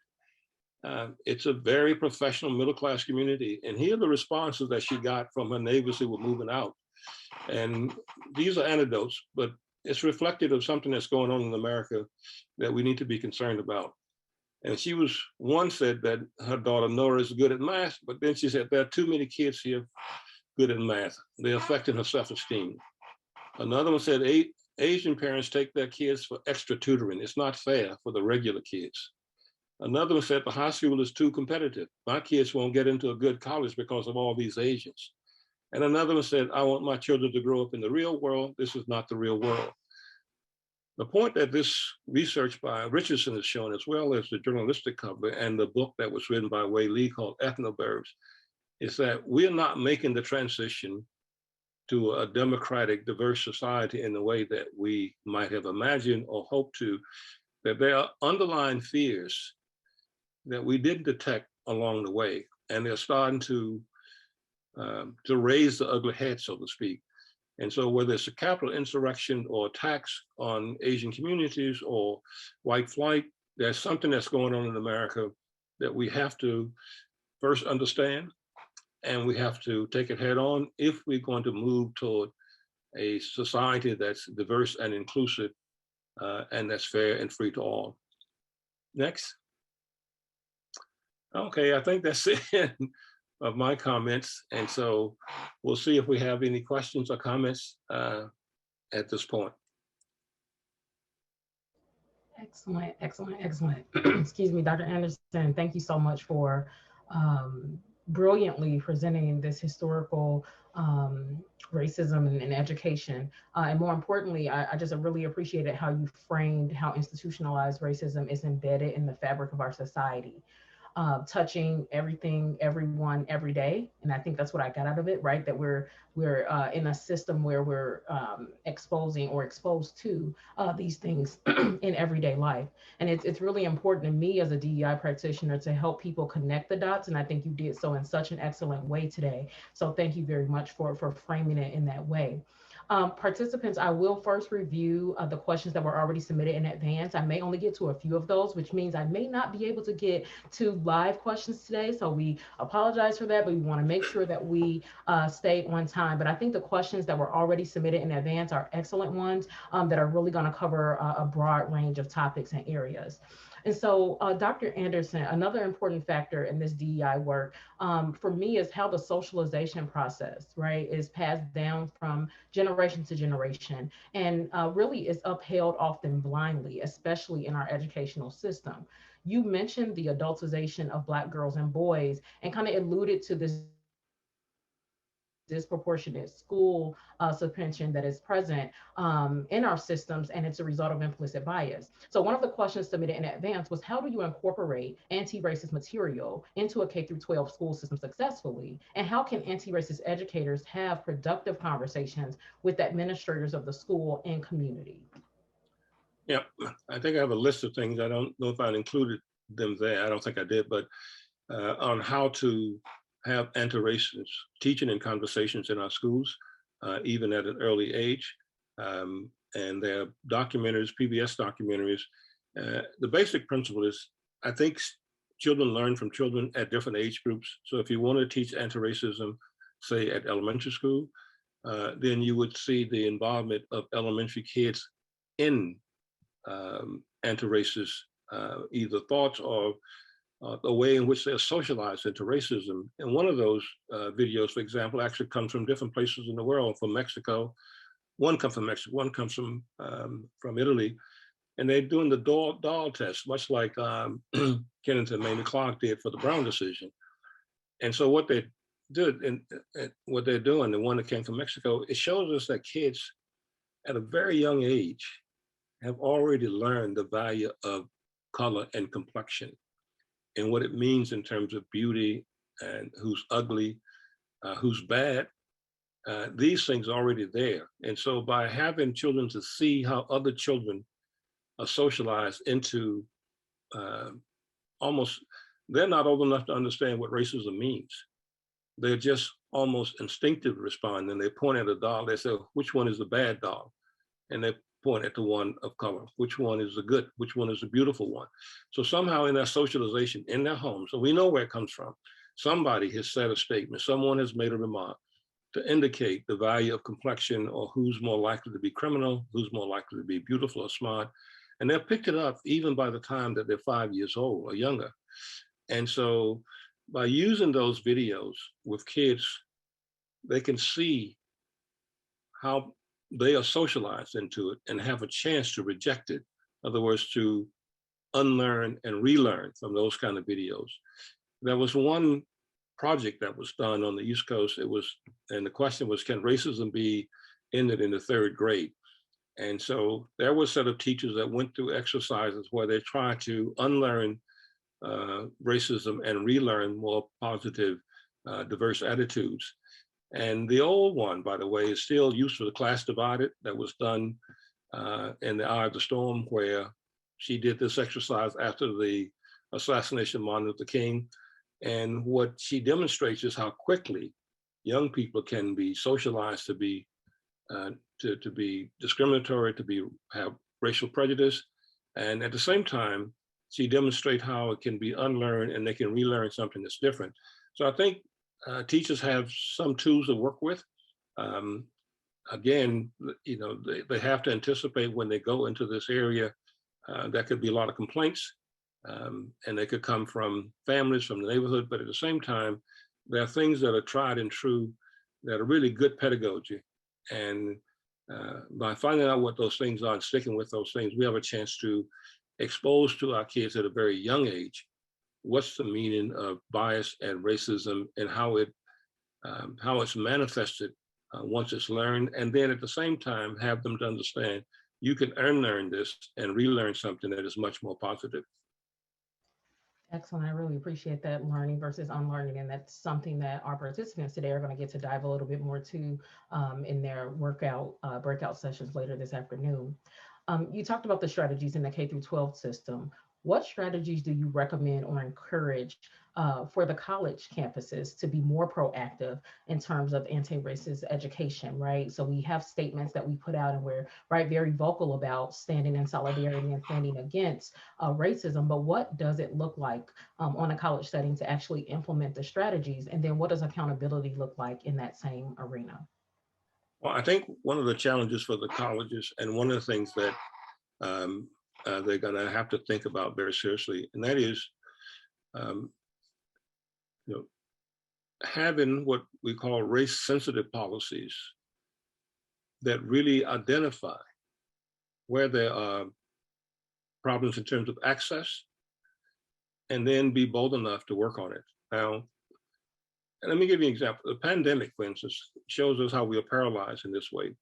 It's a very professional middle-class community. And here are the responses that she got from her neighbors who were moving out. And these are anecdotes, but it's reflective of something that's going on in America that we need to be concerned about. And one said that her daughter Nora is good at math, but then she said there are too many kids here good at math. They're affecting her self-esteem. Another one said Asian parents take their kids for extra tutoring. It's not fair for the regular kids. Another one said the high school is too competitive. My kids won't get into a good college because of all these Asians. And another one said, I want my children to grow up in the real world. This is not the real world. The point that this research by Richardson has shown, as well as the journalistic cover and the book that was written by Wei Li called Ethnoburbs, is that we're not making the transition to a democratic, diverse society in the way that we might have imagined or hoped to, that there are underlying fears that we didn't detect along the way. And they're starting to raise the ugly head, so to speak. And so whether it's a Capitol insurrection or attacks on Asian communities or white flight, there's something that's going on in America that we have to first understand, and we have to take it head on if we're going to move toward a society that's diverse and inclusive, and that's fair and free to all. Next. Okay, I think that's it of my comments. And so we'll see if we have any questions or comments at this point. Excellent, excellent, excellent. Excuse me, Dr. Anderson, thank you so much for brilliantly presenting this historical racism in education. And more importantly, I just really appreciated how you framed how institutionalized racism is embedded in the fabric of our society. touching everything, everyone, every day. And I think that's what I got out of it, right? That we're in a system where we're exposing or exposed to these things in everyday life. And it's really important to me as a DEI practitioner to help people connect the dots. And I think you did so in such an excellent way today. So thank you very much for framing it in that way. Participants, I will first review the questions that were already submitted in advance. I may only get to a few of those, which means I may not be able to get to live questions today. So we apologize for that, but we want to make sure that we stay on time. But I think the questions that were already submitted in advance are excellent ones that are really going to cover a broad range of topics and areas. And so, Dr. Anderson, another important factor in this DEI work for me is how the socialization process, right, is passed down from generation to generation and really is upheld often blindly, especially in our educational system. You mentioned the adultization of Black girls and boys and kind of alluded to this disproportionate school suspension that is present in our systems, and it's a result of implicit bias. So one of the questions submitted in advance was, how do you incorporate anti-racist material into a K-12 school system successfully? And how can anti-racist educators have productive conversations with administrators of the school and community? Yeah, I think I have a list of things. I don't know if I included them there. I don't think I did, but on how to have anti-racist teaching and conversations in our schools, even at an early age. And there are documentaries, PBS documentaries. The basic principle is, I think children learn from children at different age groups. So if you want to teach anti-racism, say at elementary school, then you would see the involvement of elementary kids in anti-racist either thoughts or the way in which they're socialized into racism. And one of those videos, for example, actually comes from different places in the world, from Mexico. One comes from Mexico, one comes from Italy. And they're doing the doll test, much like Kenneth and Mamie Clark did for the Brown decision. And so what they did, and what they're doing, the one that came from Mexico, it shows us that kids at a very young age have already learned the value of color and complexion, and what it means in terms of beauty and who's ugly, who's bad. These things are already there. And so by having children to see how other children are socialized into almost, they're not old enough to understand what racism means. They're just almost instinctive respond. And they point at a doll, they say, which one is the bad doll? And they point at the one of color. Which one is the good? Which one is the beautiful one? So somehow in their socialization, in their home, so we know where it comes from. Somebody has said a statement, someone has made a remark to indicate the value of complexion, or who's more likely to be criminal, who's more likely to be beautiful or smart. And they've picked it up even by the time that they're 5 years old or younger. And so by using those videos with kids, they can see how they are socialized into it and have a chance to reject it. In other words, to unlearn and relearn from those kind of videos. There was one project that was done on the East Coast. It was, and the question was, can racism be ended in the 3rd grade? And so there was a set of teachers that went through exercises where they tried to unlearn racism and relearn more positive, diverse attitudes. And the old one, by the way, is still used for the class divided, that was done in the Eye of the Storm, where she did this exercise after the assassination of Martin Luther King. And what she demonstrates is how quickly young people can be socialized to be discriminatory, to have racial prejudice. And at the same time, she demonstrates how it can be unlearned and they can relearn something that's different. So I think teachers have some tools to work with. Again, you know, they have to anticipate when they go into this area, there could be a lot of complaints, and they could come from families, from the neighborhood, but at the same time, there are things that are tried and true that are really good pedagogy. And by finding out what those things are and sticking with those things, we have a chance to expose to our kids at a very young age what's the meaning of bias and racism, and how it's manifested once it's learned. And then at the same time, have them to understand you can unlearn this and relearn something that is much more positive. Excellent. I really appreciate that, learning versus unlearning. And that's something that our participants today are going to get to dive a little bit more to in their breakout sessions later this afternoon. You talked about the strategies in the K through 12 system. What strategies do you recommend or encourage for the college campuses to be more proactive in terms of anti-racist education, right? So we have statements that we put out and we're very vocal about standing in solidarity and standing against racism, but what does it look like on a college setting to actually implement the strategies? And then what does accountability look like in that same arena? Well, I think one of the challenges for the colleges, and one of the things that they're going to have to think about very seriously, and that is, having what we call race-sensitive policies that really identify where there are problems in terms of access, and then be bold enough to work on it. Now, and let me give you an example. The pandemic, for instance, shows us how we are paralyzed in this way.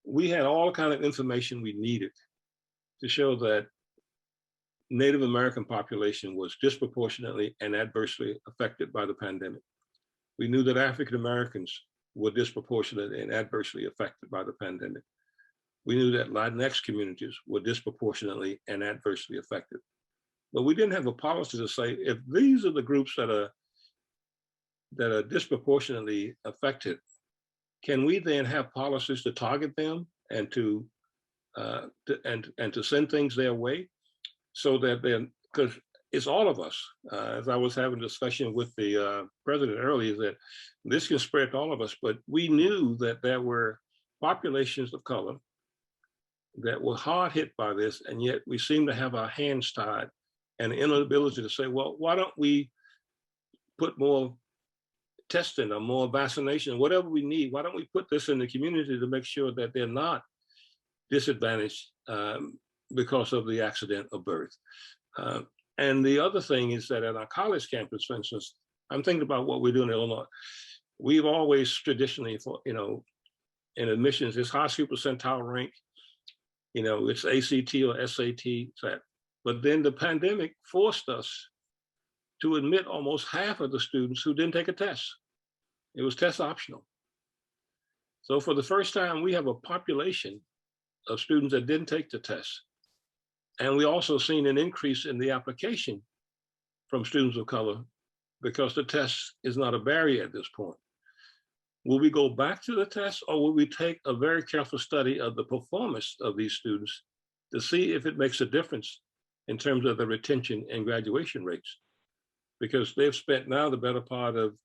We had all kind of information we needed to show that Native American population was disproportionately and adversely affected by the pandemic. We knew that African Americans were disproportionately and adversely affected by the pandemic. We knew that Latinx communities were disproportionately and adversely affected. But we didn't have a policy to say, if these are the groups that are disproportionately affected, can we then have policies to target them and to send things their way, so that then, because it's all of us. As I was having a discussion with the president earlier, that this can spread to all of us, but we knew that there were populations of color that were hard hit by this, and yet we seem to have our hands tied and the inability to say, well, why don't we put more testing or more vaccination, whatever we need, why don't we put this in the community to make sure that they're not disadvantaged because of the accident of birth. And the other thing is that at our college campus, for instance, I'm thinking about what we do in Illinois. We've always traditionally, in admissions, it's high school percentile rank, it's ACT or SAT, but then the pandemic forced us to admit almost half of the students who didn't take a test. It was test optional. So for the first time, we have a population of students that didn't take the test. And we also seen an increase in the application from students of color because the test is not a barrier at this point. Will we go back to the test, or will we take a very careful study of the performance of these students to see if it makes a difference in terms of the retention and graduation rates? Because they've spent now the better part of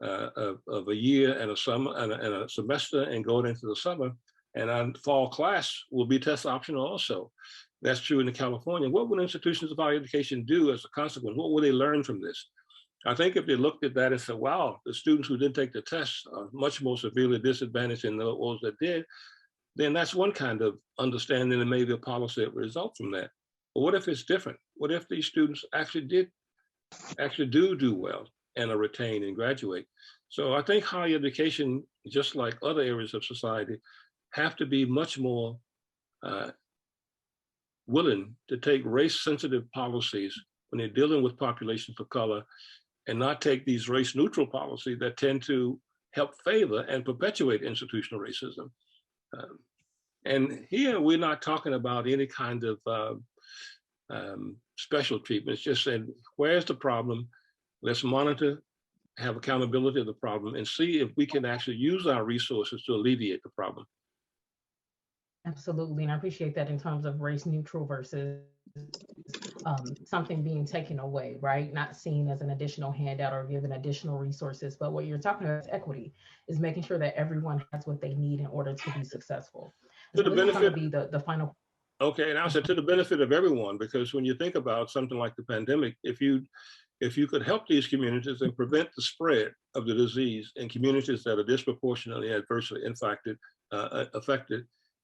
a year and a summer and a semester and going into the summer, and our fall class will be test optional also. That's true in California. What would institutions of higher education do as a consequence? What will they learn from this? I think if they looked at that and said, wow, the students who didn't take the test are much more severely disadvantaged than those that did, then that's one kind of understanding and maybe a policy that result from that. But what if it's different? What if these students actually do well and are retained and graduate? So I think higher education, just like other areas of society, have to be much more willing to take race-sensitive policies when they're dealing with populations of color, and not take these race-neutral policies that tend to help favor and perpetuate institutional racism. And here we're not talking about any kind of special treatment. It's just saying, where's the problem? Let's monitor, have accountability of the problem, and see if we can actually use our resources to alleviate the problem. Absolutely, and I appreciate that in terms of race neutral versus something being taken away, right? Not seen as an additional handout or given additional resources, but what you're talking about is equity, is making sure that everyone has what they need in order to be successful. To the benefit, be the final. Okay, and I said to the benefit of everyone, because when you think about something like the pandemic, if you could help these communities and prevent the spread of the disease in communities that are disproportionately adversely affected,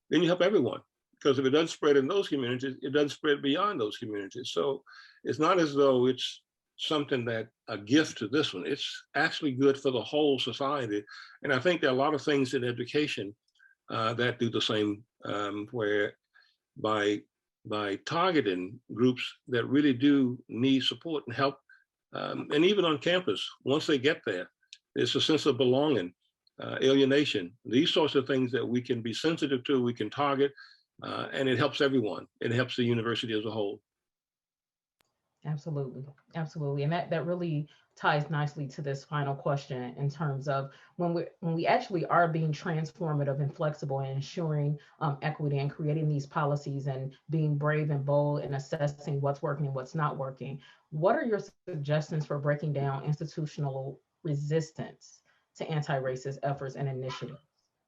then you help everyone. Because if it doesn't spread in those communities, it doesn't spread beyond those communities. So it's not as though it's something that a gift to this one. It's actually good for the whole society. And I think there are a lot of things in education that do the same, where by by targeting groups that really do need support and help. And even on campus, once they get there, there's a sense of belonging, alienation, these sorts of things that we can be sensitive to, we can target, and it helps everyone. It helps the university as a whole. Absolutely, absolutely, and that really ties nicely to this final question in terms of when we actually are being transformative and flexible and ensuring equity and creating these policies and being brave and bold and assessing what's working and what's not working. What are your suggestions for breaking down institutional resistance to anti-racist efforts and initiatives?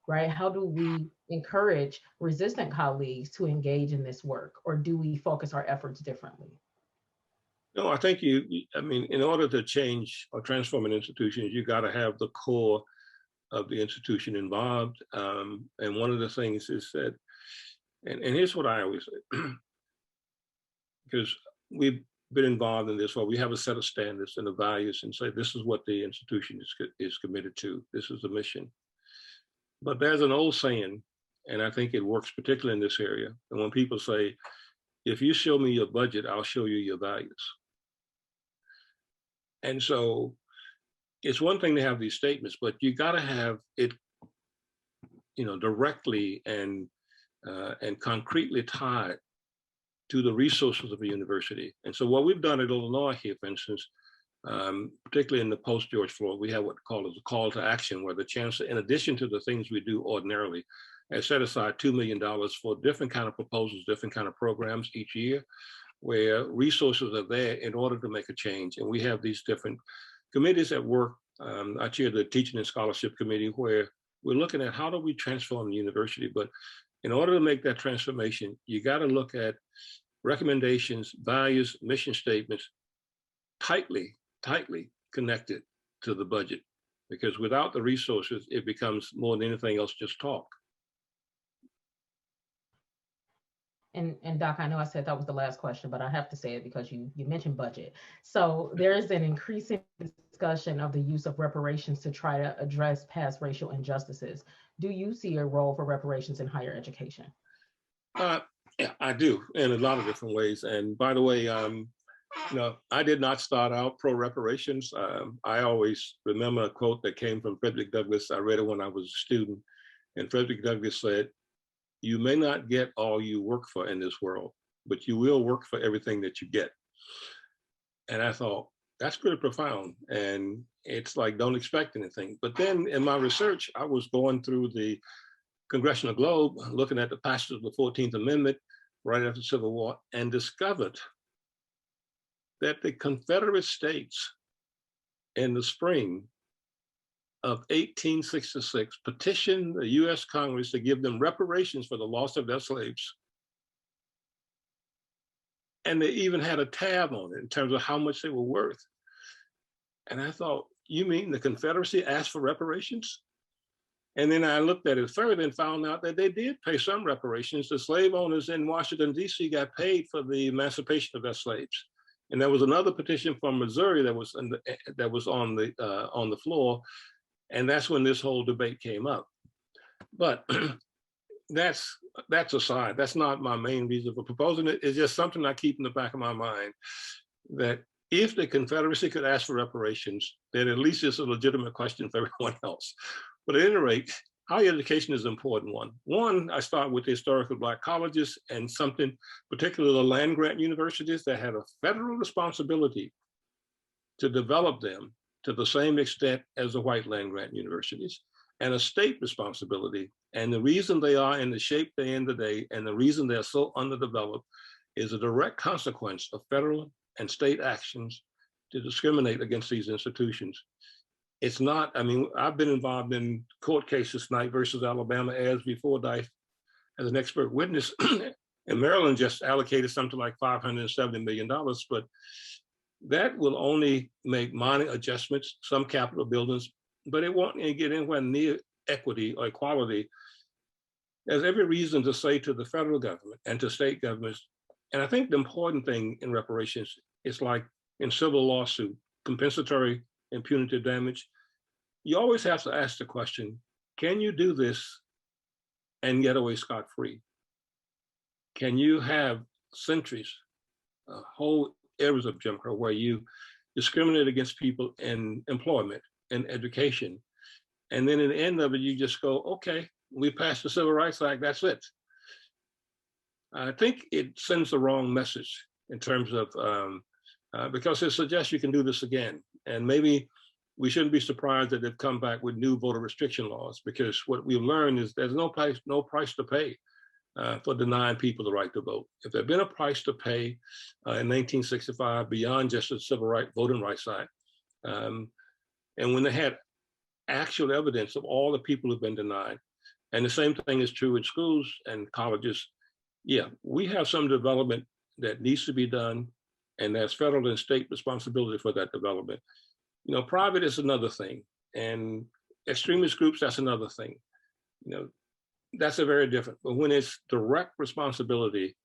Right? How do we encourage resistant colleagues to engage in this work, or do we focus our efforts differently? No, I think I mean, in order to change or transform an institution, you got to have the core of the institution involved. And one of the things is that, and here's what I always say, because we've been involved in this, where we have a set of standards and the values and say, this is what the institution is committed to. This is the mission. But there's an old saying, and I think it works particularly in this area. And when people say, if you show me your budget, I'll show you your values. And so it's one thing to have these statements, but you got to have it, directly and concretely tied to the resources of the university. And so what we've done at Illinois here, for instance, particularly in the post-George Floyd, we have what called as a call to action, where the chancellor, in addition to the things we do ordinarily, has set aside $2 million for different kind of proposals, different kind of programs each year, where resources are there in order to make a change. And we have these different committees at work. I chair the Teaching and Scholarship Committee, where we're looking at how do we transform the university. But in order to make that transformation, you got to look at recommendations, values, mission statements, tightly connected to the budget. Because without the resources, it becomes more than anything else just talk. And Doc, I know I said that was the last question, but I have to say it because you mentioned budget. So there is an increasing discussion of the use of reparations to try to address past racial injustices. Do you see a role for reparations in higher education? Yeah, I do, in a lot of different ways. And by the way, I did not start out pro reparations. I always remember a quote that came from Frederick Douglass. I read it when I was a student, and Frederick Douglass said, "You may not get all you work for in this world, but you will work for everything that you get." And I thought, that's pretty profound. And it's like, don't expect anything. But then in my research, I was going through the Congressional Globe, looking at the passage of the 14th Amendment right after the Civil War, and discovered that the Confederate States in the spring of 1866 petitioned the US Congress to give them reparations for the loss of their slaves. And they even had a tab on it in terms of how much they were worth. And I thought, you mean the Confederacy asked for reparations? And then I looked at it further and found out that they did pay some reparations. The slave owners in Washington, D.C. got paid for the emancipation of their slaves. And there was another petition from Missouri that was on the floor. And that's when this whole debate came up. But that's aside. That's not my main reason for proposing it. It's just something I keep in the back of my mind, that if the Confederacy could ask for reparations, then at least it's a legitimate question for everyone else. But at any rate, higher education is an important one. One, I start with the historical Black colleges and something, particularly the land-grant universities that had a federal responsibility to develop them to the same extent as the white land-grant universities, and a state responsibility. And the reason they are in the shape they're in today, and the reason they're so underdeveloped, is a direct consequence of federal and state actions to discriminate against these institutions. It's not, I mean, I've been involved in court cases, Knight versus Alabama, as before Dice as an expert witness, and Maryland just allocated something like $570 million, but that will only make minor adjustments, some capital buildings, but it won't get anywhere near equity or equality. There's every reason to say to the federal government and to state governments, and I think the important thing in reparations is like in civil lawsuit, compensatory and punitive damage, you always have to ask the question, can you do this and get away scot-free? Can you have centuries, whole eras of Jim Crow, where you discriminate against people in employment and education. And then at the end of it, you just go, okay, we passed the Civil Rights Act, that's it. I think it sends the wrong message in terms of, because it suggests you can do this again. And maybe we shouldn't be surprised that they've come back with new voter restriction laws, because what we've learned is there's no price to pay for denying people the right to vote. If there'd been a price to pay in 1965 beyond just the Civil Rights Voting Rights Act, and when they had actual evidence of all the people who've been denied, and the same thing is true in schools and colleges, yeah, we have some development that needs to be done, and there's federal and state responsibility for that development. You know, private is another thing, and extremist groups, that's another thing. You know, that's a very different, but when it's direct responsibility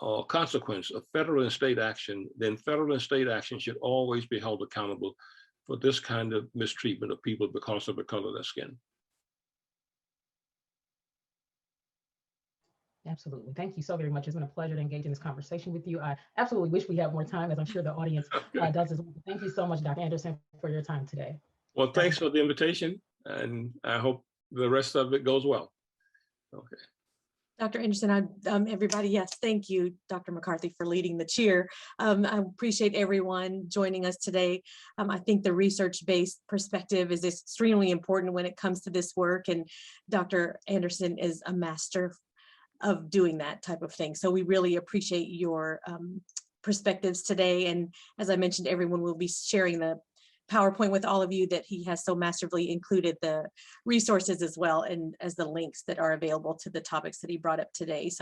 or consequence of federal and state action, then federal and state action should always be held accountable for this kind of mistreatment of people because of the color of their skin. Absolutely. Thank you so very much. It's been a pleasure to engage in this conversation with you. I absolutely wish we had more time, as I'm sure the audience does as well. Thank you so much, Dr. Anderson, for your time today. Well, thanks for the invitation, and I hope the rest of it goes well. Okay. Dr. Anderson, everybody, yes, thank you, Dr. McCarthy, for leading the cheer. I appreciate everyone joining us today. I think the research-based perspective is extremely important when it comes to this work, and Dr. Anderson is a master of doing that type of thing. So we really appreciate your perspectives today. And as I mentioned, everyone will be sharing the PowerPoint with all of you that he has so masterfully included the resources as well, and as the links that are available to the topics that he brought up today. So